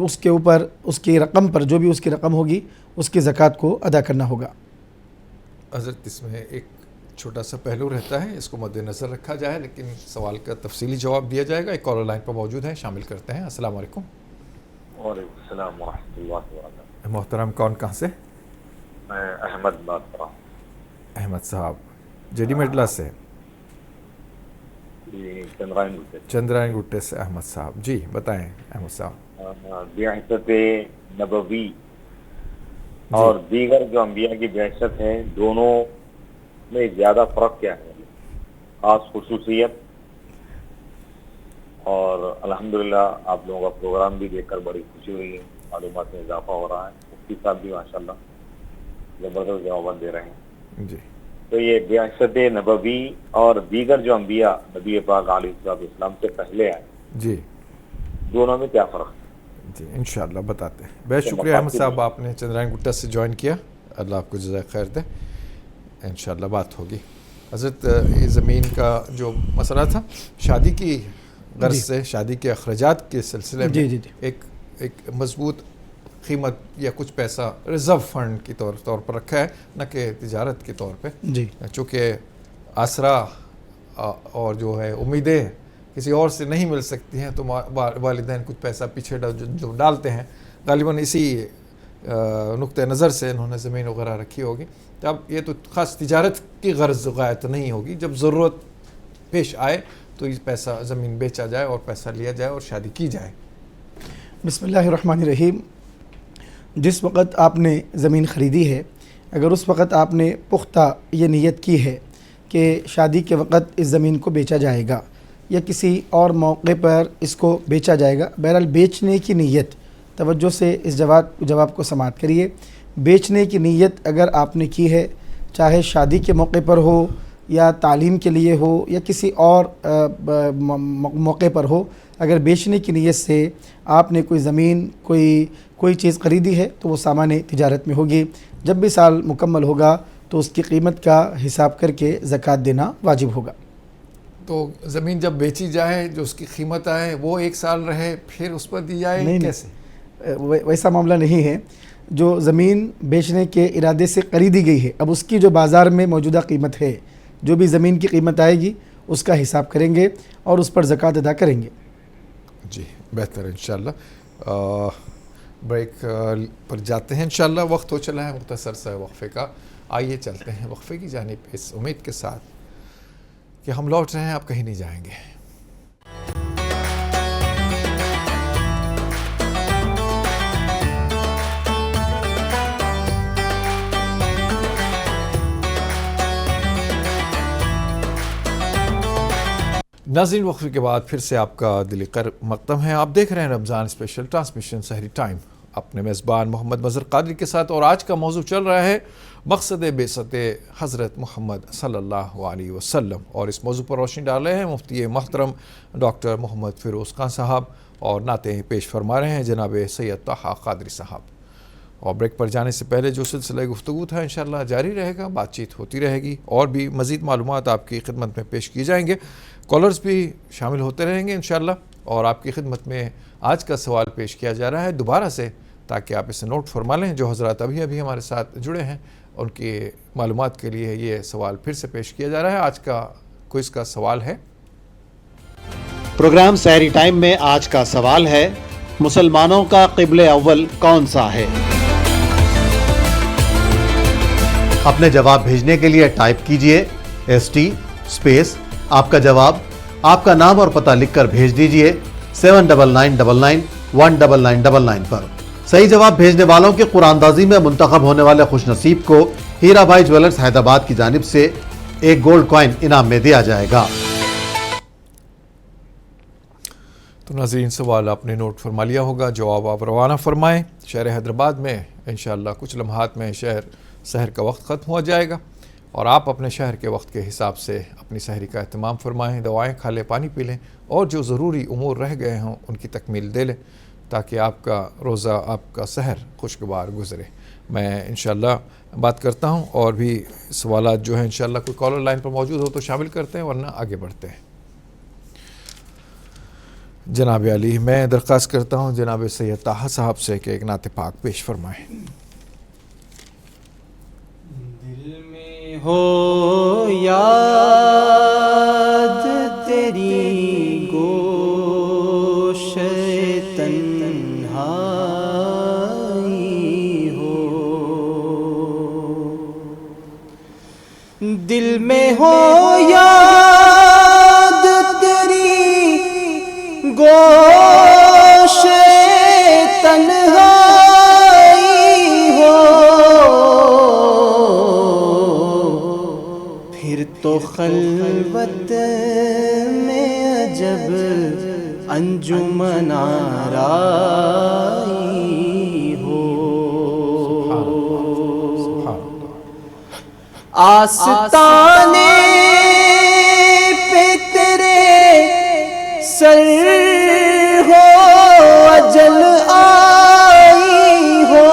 اس کے اوپر اس کی رقم پر جو بھی اس کی رقم ہوگی اس کی زکوٰۃ کو ادا کرنا ہوگا۔ حضرت اس میں ایک چھوٹا سا پہلو رہتا ہے، اس کو مد نظر رکھا جائے، لیکن سوال کا تفصیلی جواب دیا جائے گا۔ ایک کالر لائن پر موجود ہے، شامل کرتے ہیں۔ السلام علیکم۔ وعلیکم السلام ورحمۃ اللہ وبرکاتہ۔ محترم کون کہاں سے؟ میں احمد بات کر رہا ہوں۔ احمد صاحب جیڈی مڈلا سے؟ جی، چندرائن گٹے۔ چندرائن گٹے سے احمد صاحب، جی بتائیں احمد صاحب۔ بعثت نبوی اور دیگر جو انبیاء کی بعثت ہے، دونوں میں زیادہ فرق کیا ہے، خاص خصوصیت؟ اور الحمدللہ آپ لوگوں کا پروگرام بھی دیکھ کر بڑی خوشی ہوئی ہے، معلومات میں اضافہ ہو رہا ہے، مفتی صاحب بھی ماشاءاللہ زبردست جوابات دے رہے ہیں۔ جی، تو یہ بعثت نبوی اور دیگر جو انبیاء نبی پاک علیہ السلام سے پہلے آئے، جی دونوں میں کیا فرق ہے؟ جی انشاءاللہ بتاتے ہیں۔ بہت شکریہ احمد صاحب، آپ نے چندرائن گٹا سے جوائن کیا، اللہ آپ کو جزائے خیر دے، انشاءاللہ بات ہوگی۔ حضرت یہ زمین کا جو مسئلہ تھا، شادی کی غرض سے، شادی کے اخراجات کے سلسلے میں ایک مضبوط قیمت یا کچھ پیسہ ریزرو فنڈ کی طور پر رکھا ہے، نہ کہ تجارت کے طور پہ، چونکہ آسرا اور جو ہے امیدیں کسی اور سے نہیں مل سکتی ہیں، تو والدین کچھ پیسہ پیچھے جو ڈالتے ہیں، غالباً اسی نقطہ نظر سے انہوں نے زمین وغیرہ رکھی ہوگی۔ تو اب یہ تو خاص تجارت کی غرض غایت نہیں ہوگی، جب ضرورت پیش آئے تو یہ پیسہ زمین بیچا جائے اور پیسہ لیا جائے اور شادی کی جائے۔ بسم اللہ الرحمن الرحیم۔ جس وقت آپ نے زمین خریدی ہے، اگر اس وقت آپ نے پختہ یہ نیت کی ہے کہ شادی کے وقت اس زمین کو بیچا جائے گا یا کسی اور موقع پر اس کو بیچا جائے گا، بہرحال بیچنے کی نیت، توجہ سے اس جواب کو سماعت کریے۔ بیچنے کی نیت اگر آپ نے کی ہے، چاہے شادی کے موقع پر ہو یا تعلیم کے لیے ہو یا کسی اور موقع پر ہو، اگر بیچنے کی نیت سے آپ نے کوئی زمین کوئی چیز خریدی ہے تو وہ سامان تجارت میں ہوگی۔ جب بھی سال مکمل ہوگا تو اس کی قیمت کا حساب کر کے زکوٰۃ دینا واجب ہوگا۔ تو زمین جب بیچی جائے، جو اس کی قیمت آئے وہ 1 سال رہے، پھر اس پر دی جائے؟ کیسے؟ ویسا معاملہ نہیں ہے۔ جو زمین بیچنے کے ارادے سے خریدی گئی ہے، اب اس کی جو بازار میں موجودہ قیمت ہے، جو بھی زمین کی قیمت آئے گی اس کا حساب کریں گے اور اس پر زکوٰۃ ادا کریں گے۔ جی بہتر، انشاءاللہ بریک پر جاتے ہیں، انشاءاللہ وقت ہو چلا ہے مختصر سا وقفے کا۔ آئیے چلتے ہیں وقفے کی جانب، اس امید کے ساتھ کہ ہم لوٹ رہے ہیں، آپ کہیں نہیں جائیں گے۔ ناظرین، وقفے کے بعد پھر سے آپ کا دلی مقدم ہے۔ آپ دیکھ رہے ہیں رمضان اسپیشل ٹرانسمیشن سحری ٹائم، اپنے میزبان محمد مظہر قادری کے ساتھ، اور آج کا موضوع چل رہا ہے مقصد بعثت حضرت محمد صلی اللہ علیہ وسلم، اور اس موضوع پر روشنی ڈال رہے ہیں مفتی محترم ڈاکٹر محمد فیروز خان صاحب، اور نعتیں پیش فرما رہے ہیں جناب سید طٰہٰ قادری صاحب۔ اور بریک پر جانے سے پہلے جو سلسلہ گفتگو تھا انشاءاللہ جاری رہے گا، بات چیت ہوتی رہے گی، اور بھی مزید معلومات آپ کی خدمت میں پیش کی جائیں گے، کالرز بھی شامل ہوتے رہیں گے انشاءاللہ، اور آپ کی خدمت میں آج کا سوال پیش کیا جا رہا ہے دوبارہ سے، تاکہ آپ اسے نوٹ فرما لیں۔ جو حضرات ابھی ہمارے ساتھ جڑے ہیں ان کی معلومات کے لیے یہ سوال پھر سے پیش کیا جا رہا ہے۔ آج کا کوئز کا سوال ہے، پروگرام سحری ٹائم میں آج کا سوال ہے، مسلمانوں کا قبلہ اول کون سا ہے؟ اپنے جواب بھیجنے کے لیے ٹائپ کیجئے ST اسپیس آپ کا جواب، آپ کا نام اور پتہ لکھ کر بھیج دیجئے 7999199999 پر۔ صحیح جواب بھیجنے والوں کے قرآن اندازی میں منتخب ہونے والے خوش نصیب کو ہیرا بھائی جویلرز حیدرآباد کی جانب سے ایک گولڈ کوائن انعام میں دیا جائے گا۔ تو ناظرین، سوال آپ نے نوٹ فرما لیا ہوگا، جواب آپ روانہ فرمائیں۔ شہر حیدرآباد میں انشاءاللہ کچھ لمحات میں سحر کا وقت ختم ہو جائے گا، اور آپ اپنے شہر کے وقت کے حساب سے اپنی سحری کا اہتمام فرمائیں، دوائیں کھا لیں، پانی پی لیں، اور جو ضروری امور رہ گئے ہوں ان کی تکمیل دے لیں، تاکہ آپ کا روزہ، آپ کا سحر خوشگوار گزرے۔ میں انشاءاللہ بات کرتا ہوں، اور بھی سوالات جو ہیں انشاءاللہ کوئی کالر لائن پر موجود ہو تو شامل کرتے ہیں، ورنہ آگے بڑھتے ہیں۔ جناب علی، میں درخواست کرتا ہوں جناب سید طاہر صاحب سے کہ ایک نعت پاک پیش فرمائیں۔ دل میں ہو یاد تیری گوش تنہائی ہو، دل میں ہو یاد تیری گوش تنہائی ہو، پھر تو خلوت میں عجب انجمن آرائی ہو، آستانے پہ تیرے سر ہو اجل آئی ہو،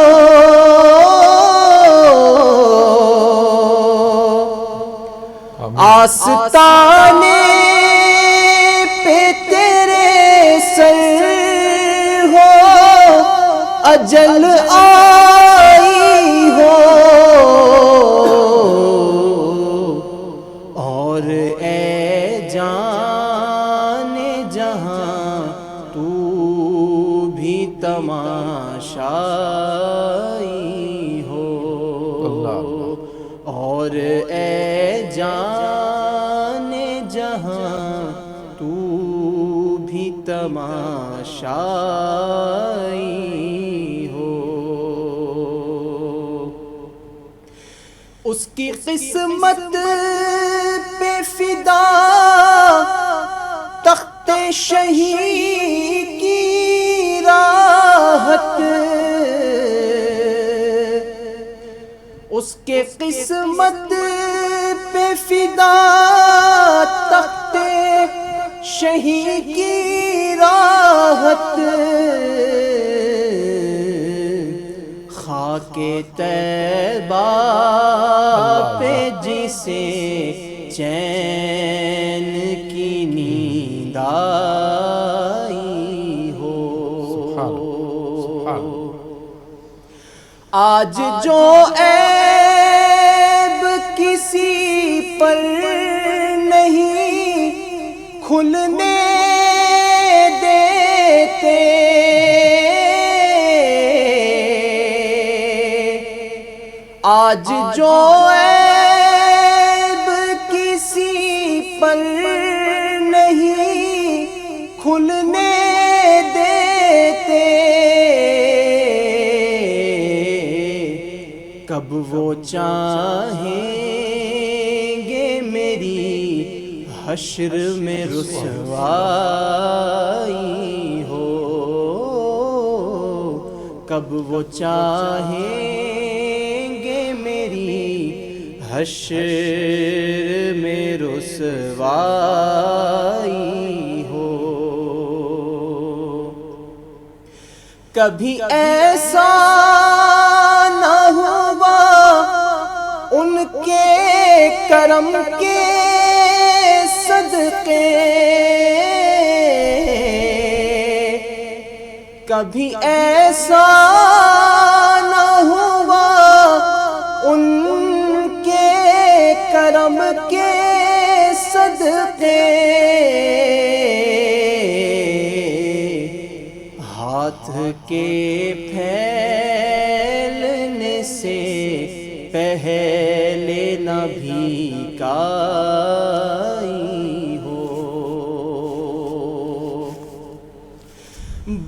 آستانے پہ تیرے سر ہو اجل آئی ہو، اور اے جان جہاں تو بھی تماشائی ہو، اور اے جان جہاں تو بھی تماشائی ہو، اس کی قسمت پہ فدا تخت شہی کی راحت، اس کے قسمت پہ فدا تخت شہی کی راحت، خاک طیبہ پہ جسے چین کی نیند آئی ہو، آج جو عیب کسی پر نہیں کھلنے دیتے، آج جو عیب کسی پر نہیں کھلنے دیتے، کب وہ چاہیں گے میری حشر میں رسوائی ہو، کب وہ چاہیں گے میری حشر میں رسوائی ہو، کبھی ایسا نہ ہوا ان کے کرم کے صدقے، کبھی ایسا نہ ہوا ان کے کرم کے صدقے، ہاتھ کے پھیلنے سے پہلے نہ بھیکائی ہو،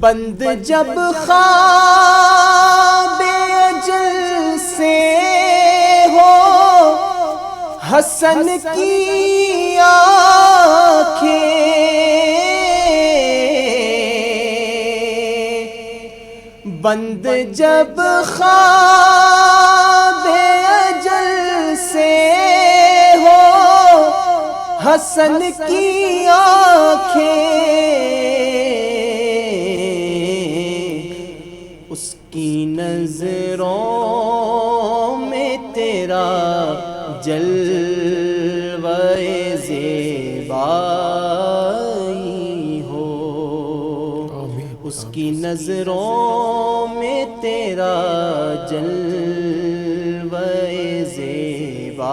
بند جب خواب اجل سے ہو حسن کی آنکھیں، بند جب خواب اجل سے ہو حسن کی آنکھیں، اس کی نظروں میں تیرا جلوہ زیبائی ہو، اس کی نظروں میں تیرا جلوہ زیبائی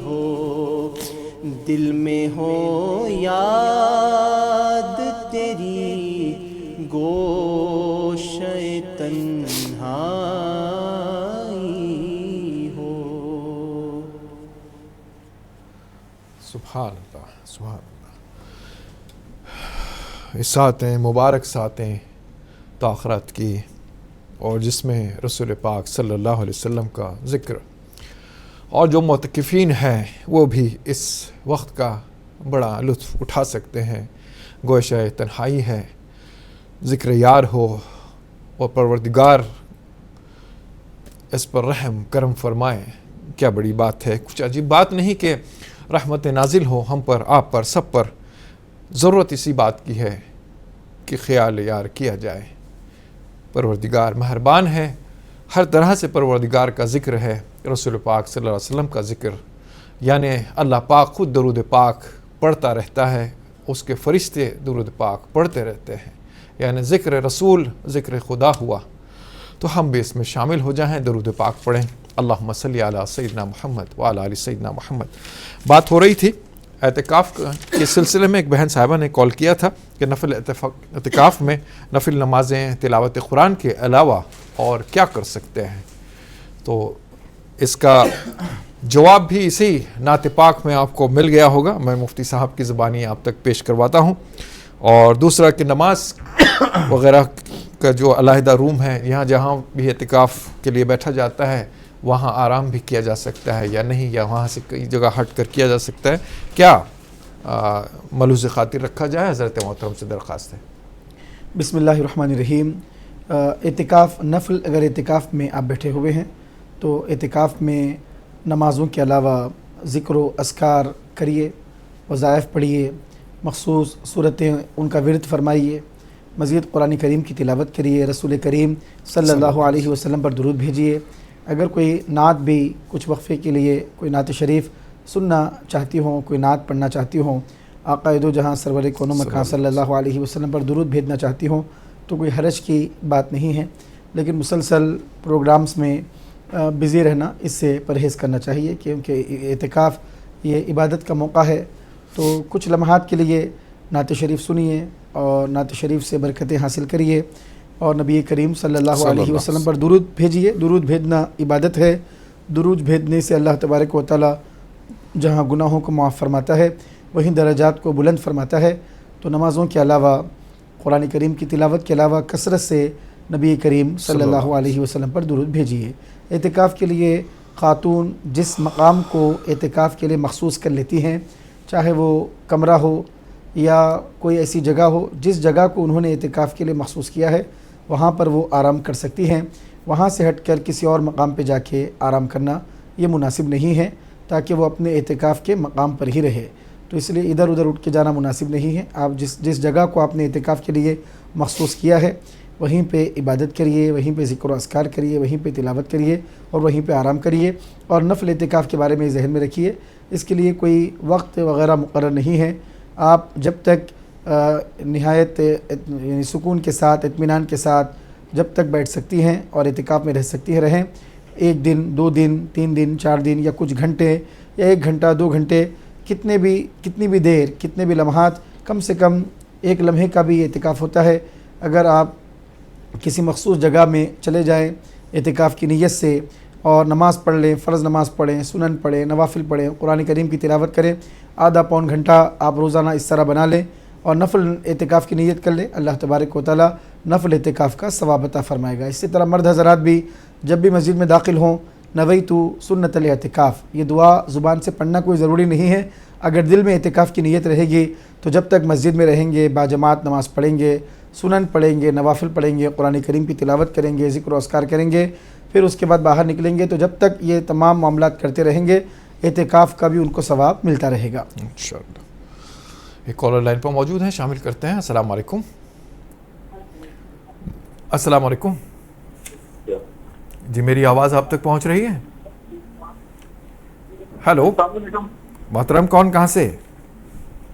ہو، دل میں ہو یاد تیری گوشہ تنہائی ہو۔ سبحان اللہ، سبحان اللہ۔ اس ساتیں مبارک ساتیں تاخرات کی، اور جس میں رسول پاک صلی اللہ علیہ وسلم کا ذکر، اور جو معتکفین ہیں وہ بھی اس وقت کا بڑا لطف اٹھا سکتے ہیں۔ گوشہ تنہائی ہے، ذکر یار ہو، اور پروردگار اس پر رحم کرم فرمائے، کیا بڑی بات ہے۔ کچھ عجیب بات نہیں کہ رحمت نازل ہو ہم پر، آپ پر، سب پر۔ ضرورت اسی بات کی ہے کہ خیال یار کیا جائے۔ پروردگار مہربان ہے، ہر طرح سے پروردگار کا ذکر ہے۔ رسول پاک صلی اللہ علیہ وسلم کا ذکر، یعنی اللہ پاک خود درود پاک پڑھتا رہتا ہے، اس کے فرشتے درود پاک پڑھتے رہتے ہیں، یعنی ذکر رسول ذکر خدا ہوا۔ تو ہم بھی اس میں شامل ہو جائیں، درود پاک پڑھیں۔ اللہم صلی علی سیدنا محمد وعلی آل سیدنا محمد۔ بات ہو رہی تھی اعتکاف کے سلسلے میں، ایک بہن صاحبہ نے کال کیا تھا کہ نفل اعتکاف میں نفل نمازیں، تلاوت قرآن کے علاوہ اور کیا کر سکتے ہیں؟ تو اس کا جواب بھی اسی نعت پاک میں آپ کو مل گیا ہوگا، میں مفتی صاحب کی زبانی آپ تک پیش کرواتا ہوں۔ اور دوسرا کہ نماز وغیرہ کا جو علیحدہ روم ہے، یہاں جہاں بھی اعتکاف کے لیے بیٹھا جاتا ہے وہاں آرام بھی کیا جا سکتا ہے یا نہیں، یا وہاں سے کئی جگہ ہٹ کر کیا جا سکتا ہے، کیا ملحوظ خاطر رکھا جائے؟ حضرت محترم سے درخواست ہے۔ بسم اللہ الرحمن الرحیم۔ اعتکاف نفل، اگر اعتکاف میں آپ بیٹھے ہوئے ہیں تو اعتکاف میں نمازوں کے علاوہ ذکر و اذکار کریے، وظائف پڑھیے، مخصوص صورتیں ان کا ورد فرمائیے، مزید قرآن کریم کی تلاوت کریے، رسول کریم صلی اللہ علیہ وسلم پر درود بھیجیے۔ اگر کوئی نعت بھی کچھ وقفے کے لیے کوئی نعت شریف سننا چاہتی ہوں، کوئی نعت پڑھنا چاہتی ہوں، آقا دو جہاں سرور کون و مکان صلی اللہ علیہ وسلم پر درود بھیجنا چاہتی ہوں، تو کوئی حرج کی بات نہیں ہے، لیکن مسلسل پروگرامز میں بزی رہنا اس سے پرہیز کرنا چاہیے، کیونکہ اعتکاف یہ عبادت کا موقع ہے۔ تو کچھ لمحات کے لیے نعت شریف سنیے اور نعت شریف سے برکتیں حاصل کریے، اور نبی کریم صلی اللہ علیہ وسلم پر درود بھیجیے۔ درود بھیجنا عبادت ہے، درود بھیجنے سے اللہ تبارک و تعالی جہاں گناہوں کو معاف فرماتا ہے وہیں درجات کو بلند فرماتا ہے۔ تو نمازوں کے علاوہ، قرآن کریم کی تلاوت کے علاوہ کثرت سے نبی کریم صلی اللہ علیہ وسلم پر درود بھیجیے۔ اعتکاف کے لیے خاتون جس مقام کو اعتکاف کے لیے مخصوص کر لیتی ہیں، چاہے وہ کمرہ ہو یا کوئی ایسی جگہ ہو جس جگہ کو انہوں نے اعتکاف کے لیے مخصوص کیا ہے، وہاں پر وہ آرام کر سکتی ہیں۔ وہاں سے ہٹ کر کسی اور مقام پہ جا کے آرام کرنا یہ مناسب نہیں ہے، تاکہ وہ اپنے اعتکاف کے مقام پر ہی رہے۔ تو اس لیے ادھر ادھر اٹھ کے جانا مناسب نہیں ہے۔ آپ جس جگہ کو آپ نے اعتکاف کے لیے مخصوص کیا ہے وہیں پہ عبادت کریے، وہیں پہ ذکر و اذکار کریے، وہیں پہ تلاوت کریے اور وہیں پہ آرام کریے۔ اور نفل اعتکاف کے بارے میں ذہن میں رکھیے، اس کے لیے کوئی وقت وغیرہ مقرر نہیں ہے۔ آپ جب تک نہایت یعنی سکون کے ساتھ، اطمینان کے ساتھ جب تک بیٹھ سکتی ہیں اور اعتکاف میں رہ سکتی ہیں رہیں، 1 دن 2 دن 3 دن 4 دن یا کچھ گھنٹے یا 1 گھنٹہ 2 گھنٹے، کتنی بھی دیر، کتنے بھی لمحات، کم سے کم 1 لمحے کا بھی اعتکاف ہوتا ہے۔ اگر آپ کسی مخصوص جگہ میں چلے جائیں اعتکاف کی نیت سے اور نماز پڑھ لیں، فرض نماز پڑھیں، سنن پڑھیں، نوافل پڑھیں، قرآن کریم کی تلاوت کریں، آدھا پون گھنٹہ آپ روزانہ اس طرح بنا لیں اور نفل اعتکاف کی نیت کر لیں، اللہ تبارک و تعالی نفل اعتکاف کا ثواب عطا فرمائے گا۔ اسی طرح مرد حضرات بھی جب بھی مسجد میں داخل ہوں، نویت سنت الاعتکاف، یہ دعا زبان سے پڑھنا کوئی ضروری نہیں ہے، اگر دل میں اعتکاف کی نیت رہے گی تو جب تک مسجد میں رہیں گے باجماعت نماز پڑھیں گے، سنن پڑھیں گے، نوافل پڑھیں گے، قرآن کریم کی تلاوت کریں گے، ذکر و اذکار کریں گے، پھر اس کے بعد باہر نکلیں گے، تو جب تک یہ تمام معاملات کرتے رہیں گے اعتکاف کا بھی ان کو ثواب ملتا رہے گا انشاءاللہ۔ ایک کالر لائن پر موجود ہیں، شامل کرتے ہیں۔ السلام علیکم۔ السلام علیکم جی، میری آواز آپ تک پہنچ رہی ہے؟ ہیلو محترم، کون کہاں سے؟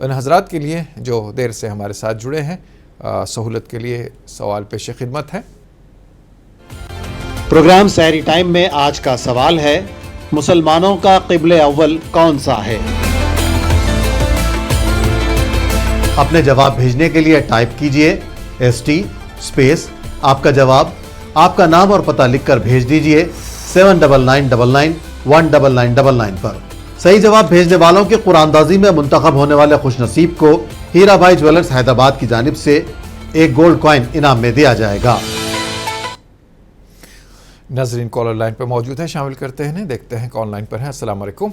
ان حضرات کے لیے جو دیر سے ہمارے ساتھ جڑے ہیں سہولت کے لیے سوال پیش خدمت ہے۔ پروگرام سحری ٹائم میں آج کا سوال ہے، مسلمانوں کا قبلہ اول کون سا ہے؟ اپنے جواب بھیجنے کے لیے ٹائپ کیجئے ST اسپیس آپ کا جواب، آپ کا نام اور پتہ لکھ کر بھیج دیجئے 7999199999 پر۔ صحیح جواب بھیجنے والوں کے قرآن اندازی میں منتخب ہونے والے خوش نصیب کو ہیرا بھائی جویلرز حیدرآباد کی جانب سے ایک گولڈ کوائن انعام میں دیا جائے گا۔ ناظرین کالر لائن پر موجود ہیں، شامل کرتے ہیں، دیکھتے ہیں کون لائن پر ہیں۔ السلام علیکم۔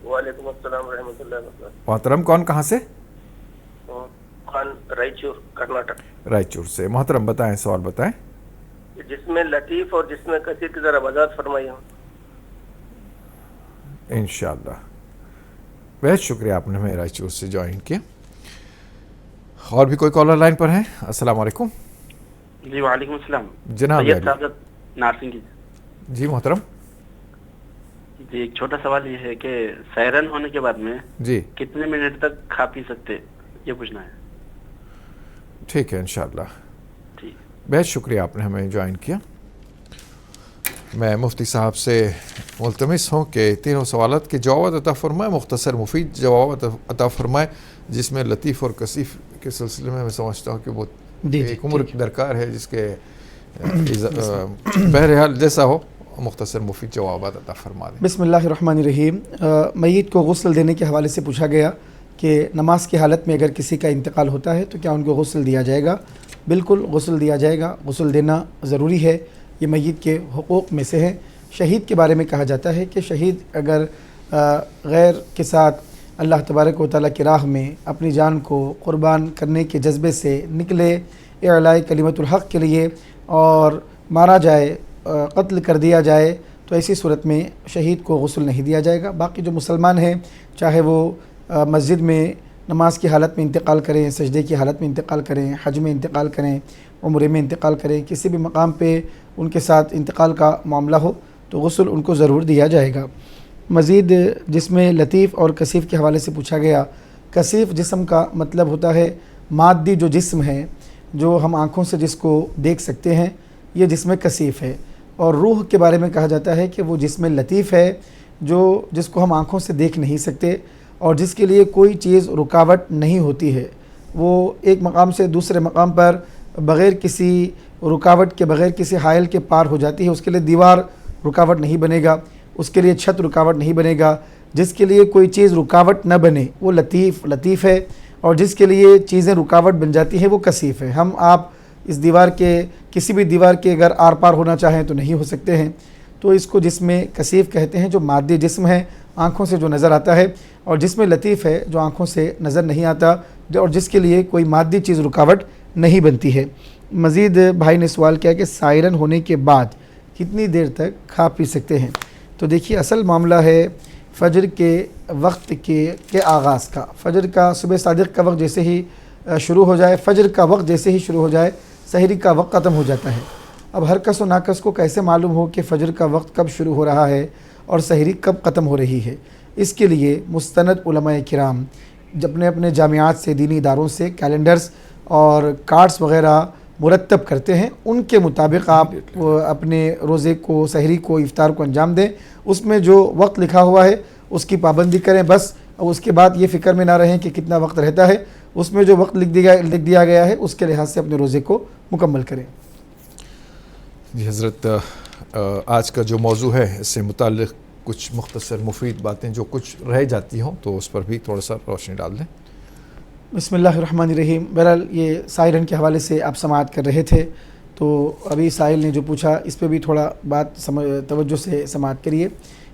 وعلیکم السلام ورحمۃ اللہ وبرکاتہ۔ محترم کون کہاں سے؟ خان رائچور کرناٹک۔ رائچور سے۔ محترم بتائیں، سوال بتائیں۔ جس میں لطیف اور جس میں کثیر کی ذرا وضاحت فرمائیے۔ انشاءاللہ۔ بہت شکریہ آپ نے ہمیں رائچور سے جوائن کیا۔ اور بھی کوئی کالر لائن پر ہیں؟ السلام علیکم۔ جی وعلیکم السلام جناب نارسنگ جی محترم۔ جی ایک چھوٹا سوال یہ ہے کہ سائرن ہونے کے بعد میں جی کتنے منٹ تک کھا پی سکتے، یہ پوچھنا ہے۔ ٹھیک ہے انشاءاللہ۔ ٹھیک، بہت شکریہ آپ نے ہمیں جوائن کیا۔ میں مفتی صاحب سے ملتمس ہوں کہ تینوں سوالات کے جوابات عطا فرمائے، مختصر مفید جوابات عطا فرمائے، جس میں لطیف اور کثیف کے سلسلے میں سمجھتا ہوں کہ وہ ایک عمر درکار ہے جس کے بہرحال جیسا ہو مختصر مفید جوابات عطا فرما دیں۔ بسم اللہ الرحمن الرحیم۔ میت کو غسل دینے کے حوالے سے پوچھا گیا کہ نماز کی حالت میں اگر کسی کا انتقال ہوتا ہے تو کیا ان کو غسل دیا جائے گا؟ بالکل غسل دیا جائے گا، غسل دینا ضروری ہے، یہ میت کے حقوق میں سے ہے۔ شہید کے بارے میں کہا جاتا ہے کہ شہید اگر غیر کے ساتھ اللہ تبارک و تعالیٰ کی راہ میں اپنی جان کو قربان کرنے کے جذبے سے نکلے اعلاء کلمت الحق کے لیے اور مارا جائے، قتل کر دیا جائے، تو ایسی صورت میں شہید کو غسل نہیں دیا جائے گا۔ باقی جو مسلمان ہیں چاہے وہ مسجد میں نماز کی حالت میں انتقال کریں، سجدے کی حالت میں انتقال کریں، حج میں انتقال کریں، عمرے میں انتقال کریں، کسی بھی مقام پہ ان کے ساتھ انتقال کا معاملہ ہو تو غسل ان کو ضرور دیا جائے گا۔ مزید جس میں لطیف اور کثیف کے حوالے سے پوچھا گیا، کثیف جسم کا مطلب ہوتا ہے مادی جو جسم ہے، جو ہم آنکھوں سے جس کو دیکھ سکتے ہیں، یہ جسم کثیف ہے۔ اور روح کے بارے میں کہا جاتا ہے کہ وہ جسم لطیف ہے، جس کو ہم آنکھوں سے دیکھ نہیں سکتے اور جس کے لیے کوئی چیز رکاوٹ نہیں ہوتی ہے، وہ ایک مقام سے دوسرے مقام پر بغیر کسی رکاوٹ کے، بغیر کسی حائل کے پار ہو جاتی ہے۔ اس کے لیے دیوار رکاوٹ نہیں بنے گا، اس کے لیے چھت رکاوٹ نہیں بنے گا۔ جس کے لیے کوئی چیز رکاوٹ نہ بنے وہ لطیف ہے، اور جس کے لیے چیزیں رکاوٹ بن جاتی ہیں وہ کثیف ہے۔ ہم آپ اس دیوار کے کسی بھی دیوار کے اگر آر پار ہونا چاہیں تو نہیں ہو سکتے ہیں، تو اس کو جسم کثیف کہتے ہیں، جو مادی جسم ہے آنکھوں سے جو نظر آتا ہے، اور جسم لطیف ہے جو آنکھوں سے نظر نہیں آتا اور جس کے لیے کوئی مادی چیز رکاوٹ نہیں بنتی ہے۔ مزید بھائی نے سوال کیا کہ سائرن ہونے کے بعد کتنی دیر تک کھا پی سکتے ہیں؟ تو دیکھیے اصل معاملہ ہے فجر کے وقت کے آغاز کا۔ فجر کا صبح صادق کا وقت جیسے ہی شروع ہو جائے، فجر کا وقت جیسے ہی شروع ہو جائے، سحری کا وقت ختم ہو جاتا ہے۔ اب ہر کس و ناکس کو کیسے معلوم ہو کہ فجر کا وقت کب شروع ہو رہا ہے اور سحری کب ختم ہو رہی ہے؟ اس کے لیے مستند علماء کرام اپنے جامعات سے، دینی اداروں سے کیلنڈرز اور کارڈز وغیرہ مرتب کرتے ہیں، ان کے مطابق آپ اپنے روزے کو، سحری کو، افطار کو انجام دیں۔ اس میں جو وقت لکھا ہوا ہے اس کی پابندی کریں بس، اور اس کے بعد یہ فکر میں نہ رہیں کہ کتنا وقت رہتا ہے، اس میں جو وقت لکھ دیا گیا ہے اس کے لحاظ سے اپنے روزے کو مکمل کریں۔ جی حضرت، آج کا جو موضوع ہے اس سے متعلق کچھ مختصر مفید باتیں جو کچھ رہ جاتی ہوں تو اس پر بھی تھوڑا سا روشنی ڈال دیں۔ بسم اللہ الرحمن الرحیم۔ بہرحال یہ سائرن کے حوالے سے آپ سماعت کر رہے تھے، تو ابھی سائل نے جو پوچھا اس پہ بھی تھوڑا بات توجہ سے سماعت کریے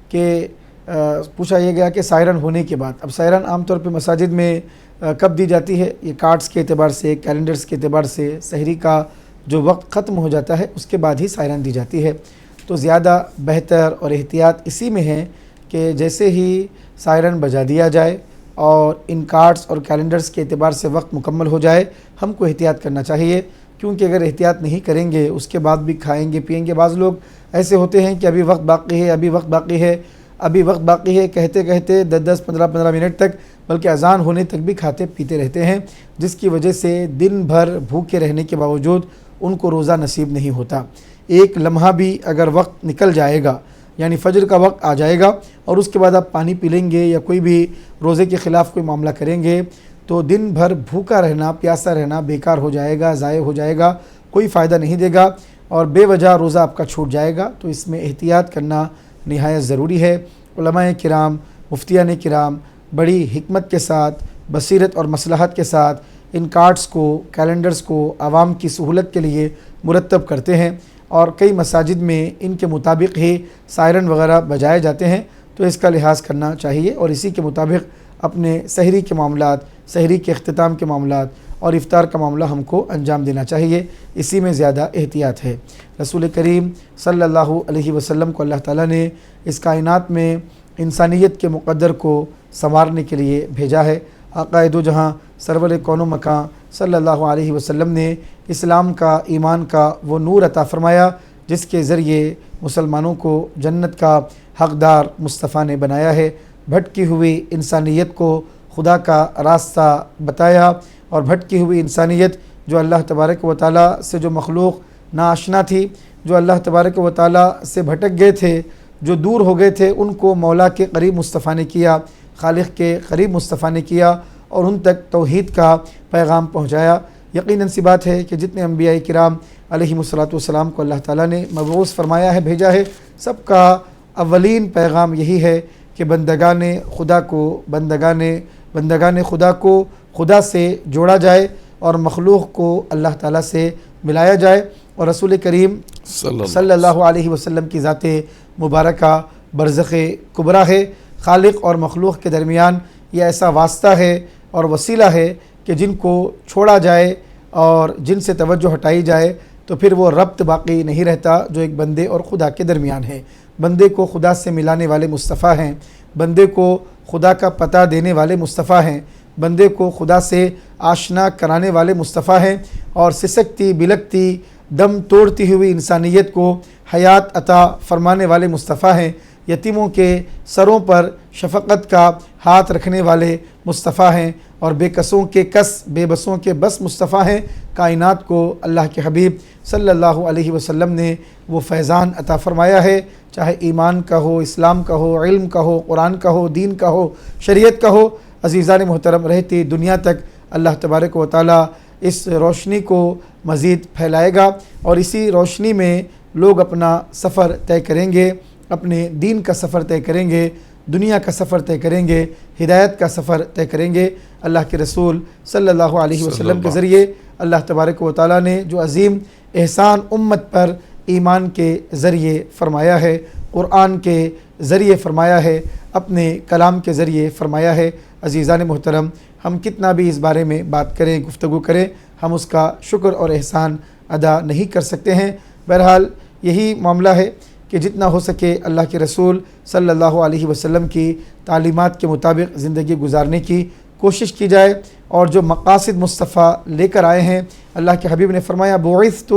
کہ پوچھا یہ گیا کہ سائرن ہونے کے بعد، اب سائرن عام طور پہ مساجد میں کب دی جاتی ہے؟ یہ کارڈز کے اعتبار سے، کیلنڈرز کے اعتبار سے سحری کا جو وقت ختم ہو جاتا ہے اس کے بعد ہی سائرن دی جاتی ہے۔ تو زیادہ بہتر اور احتیاط اسی میں ہے کہ جیسے ہی سائرن بجا دیا جائے اور ان کارڈز اور کیلنڈرز کے اعتبار سے وقت مکمل ہو جائے، ہم کو احتیاط کرنا چاہیے، کیونکہ اگر احتیاط نہیں کریں گے اس کے بعد بھی کھائیں گے پئیں گے۔ بعض لوگ ایسے ہوتے ہیں کہ ابھی وقت باقی ہے کہتے کہتے 10-15 منٹ تک بلکہ اذان ہونے تک بھی کھاتے پیتے رہتے ہیں، جس کی وجہ سے دن بھر بھوکے رہنے کے باوجود ان کو روزہ نصیب نہیں ہوتا۔ ایک لمحہ بھی اگر وقت نکل جائے گا، یعنی فجر کا وقت آ جائے گا اور اس کے بعد آپ پانی پی لیں گے یا کوئی بھی روزے کے خلاف کوئی معاملہ کریں گے، تو دن بھر بھوکا رہنا، پیاسا رہنا بیکار ہو جائے گا، ضائع ہو جائے گا، کوئی فائدہ نہیں دے گا اور بے وجہ روزہ آپ کا چھوٹ جائے گا۔ تو اس میں احتیاط کرنا نہایت ضروری ہے۔ علماء کرام، مفتیان کرام بڑی حکمت کے ساتھ، بصیرت اور مصلحت کے ساتھ ان کارڈز کو، کیلنڈرز کو عوام کی سہولت کے لیے مرتب کرتے ہیں اور کئی مساجد میں ان کے مطابق ہی سائرن وغیرہ بجائے جاتے ہیں، تو اس کا لحاظ کرنا چاہیے اور اسی کے مطابق اپنے سحری کے معاملات، سحری کے اختتام کے معاملات اور افطار کا معاملہ ہم کو انجام دینا چاہیے، اسی میں زیادہ احتیاط ہے۔ رسول کریم صلی اللہ علیہ وسلم کو اللہ تعالیٰ نے اس کائنات میں انسانیت کے مقدر کو سنوارنے کے لیے بھیجا ہے۔ آقا دو جہاں سرور کون و مکان صلی اللہ علیہ وسلم نے اسلام کا، ایمان کا وہ نور عطا فرمایا جس کے ذریعے مسلمانوں کو جنت کا حقدار مصطفیٰ نے بنایا ہے۔ بھٹکی ہوئی انسانیت کو خدا کا راستہ بتایا اور بھٹکی ہوئی انسانیت جو اللہ تبارک و تعالیٰ سے جو مخلوق ناآشنا تھی، جو اللہ تبارک و تعالیٰ سے بھٹک گئے تھے، جو دور ہو گئے تھے، ان کو مولا کے قریب مصطفیٰ نے کیا، خالق کے قریب مصطفیٰ نے کیا اور ان تک توحید کا پیغام پہنچایا۔ یقیناً سی بات ہے کہ جتنے انبیاء کرام علیہ السلام کو اللہ تعالیٰ نے مبعوث فرمایا ہے، بھیجا ہے، سب کا اولین پیغام یہی ہے کہ بندگان خدا کو خدا سے جوڑا جائے اور مخلوق کو اللہ تعالیٰ سے ملایا جائے، اور رسول کریم صلی اللہ علیہ وسلم کی ذات مبارکہ برزخ کبریٰ ہے۔ خالق اور مخلوق کے درمیان یہ ایسا واسطہ ہے اور وسیلہ ہے کہ جن کو چھوڑا جائے اور جن سے توجہ ہٹائی جائے تو پھر وہ ربط باقی نہیں رہتا جو ایک بندے اور خدا کے درمیان ہے۔ بندے کو خدا سے ملانے والے مصطفیٰ ہیں، بندے کو خدا کا پتہ دینے والے مصطفیٰ ہیں، بندے کو خدا سے آشنا کرانے والے مصطفیٰ ہیں، اور سسکتی بلکتی دم توڑتی ہوئی انسانیت کو حیات عطا فرمانے والے مصطفیٰ ہیں، یتیموں کے سروں پر شفقت کا ہاتھ رکھنے والے مصطفیٰ ہیں، اور بے کسوں کے کس، بے بسوں کے بس مصطفیٰ ہیں۔ کائنات کو اللہ کے حبیب صلی اللہ علیہ وسلم نے وہ فیضان عطا فرمایا ہے، چاہے ایمان کا ہو، اسلام کا ہو، علم کا ہو، قرآن کا ہو، دین کا ہو، شریعت کا ہو۔ عزیزان محترم، رہتی دنیا تک اللہ تبارک و تعالیٰ اس روشنی کو مزید پھیلائے گا اور اسی روشنی میں لوگ اپنا سفر طے کریں گے، اپنے دین کا سفر طے کریں گے، دنیا کا سفر طے کریں گے، ہدایت کا سفر طے کریں گے۔ اللہ کے رسول صلی اللہ علیہ وسلم کے ذریعے اللہ تبارک و تعالیٰ نے جو عظیم احسان امت پر ایمان کے ذریعے فرمایا ہے، قرآن کے ذریعے فرمایا ہے، اپنے کلام کے ذریعے فرمایا ہے، عزیزان محترم، ہم کتنا بھی اس بارے میں بات کریں، گفتگو کریں، ہم اس کا شکر اور احسان ادا نہیں کر سکتے ہیں۔ بہرحال یہی معاملہ ہے کہ جتنا ہو سکے اللہ کے رسول صلی اللہ علیہ وسلم کی تعلیمات کے مطابق زندگی گزارنے کی کوشش کی جائے، اور جو مقاصد مصطفیٰ لے کر آئے ہیں، اللہ کے حبیب نے فرمایا بعثت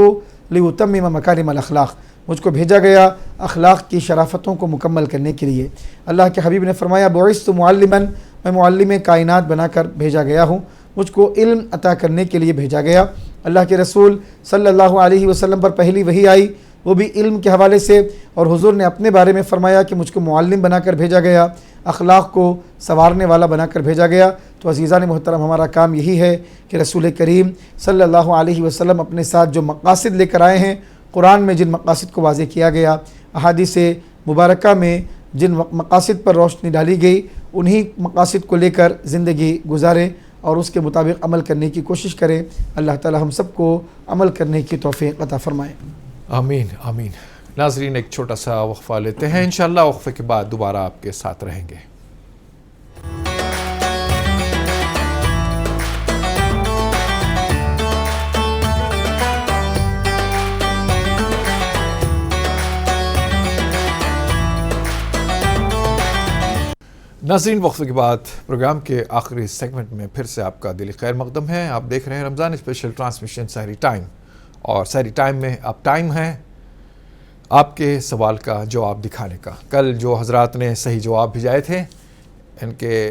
لأتمم مکارم الاخلاق، مجھ کو بھیجا گیا اخلاق کی شرافتوں کو مکمل کرنے کے لیے۔ اللہ کے حبیب نے فرمایا بعثت معلما، میں معلم کائنات بنا کر بھیجا گیا ہوں، مجھ کو علم عطا کرنے کے لیے بھیجا گیا۔ اللہ کے رسول صلی اللہ علیہ وسلم پر پہلی وحی آئی، وہ بھی علم کے حوالے سے، اور حضور نے اپنے بارے میں فرمایا کہ مجھ کو معلم بنا کر بھیجا گیا، اخلاق کو سنوارنے والا بنا کر بھیجا گیا۔ تو عزیزان محترم، ہمارا کام یہی ہے کہ رسول کریم صلی اللہ علیہ وسلم اپنے ساتھ جو مقاصد لے کر آئے ہیں، قرآن میں جن مقاصد کو واضح کیا گیا، احادیث مبارکہ میں جن مقاصد پر روشنی ڈالی گئی، انہی مقاصد کو لے کر زندگی گزاریں اور اس کے مطابق عمل کرنے کی کوشش کریں۔ اللہ تعالی ہم سب کو عمل کرنے کی توفیق عطا فرمائے۔ آمین آمین۔ ناظرین، ایک چھوٹا سا وقفہ لیتے ہیں، انشاءاللہ وقفے کے بعد دوبارہ آپ کے ساتھ رہیں گے۔ ناظرین، وقفے کے بعد پروگرام کے آخری سیگمنٹ میں پھر سے آپ کا دلی خیر مقدم ہے۔ آپ دیکھ رہے ہیں رمضان اسپیشل ٹرانسمیشن سحری ٹائم، اور سحری ٹائم میں اب ٹائم ہے آپ کے سوال کا جواب دکھانے کا۔ کل جو حضرات نے صحیح جواب بھیجائے تھے، ان کے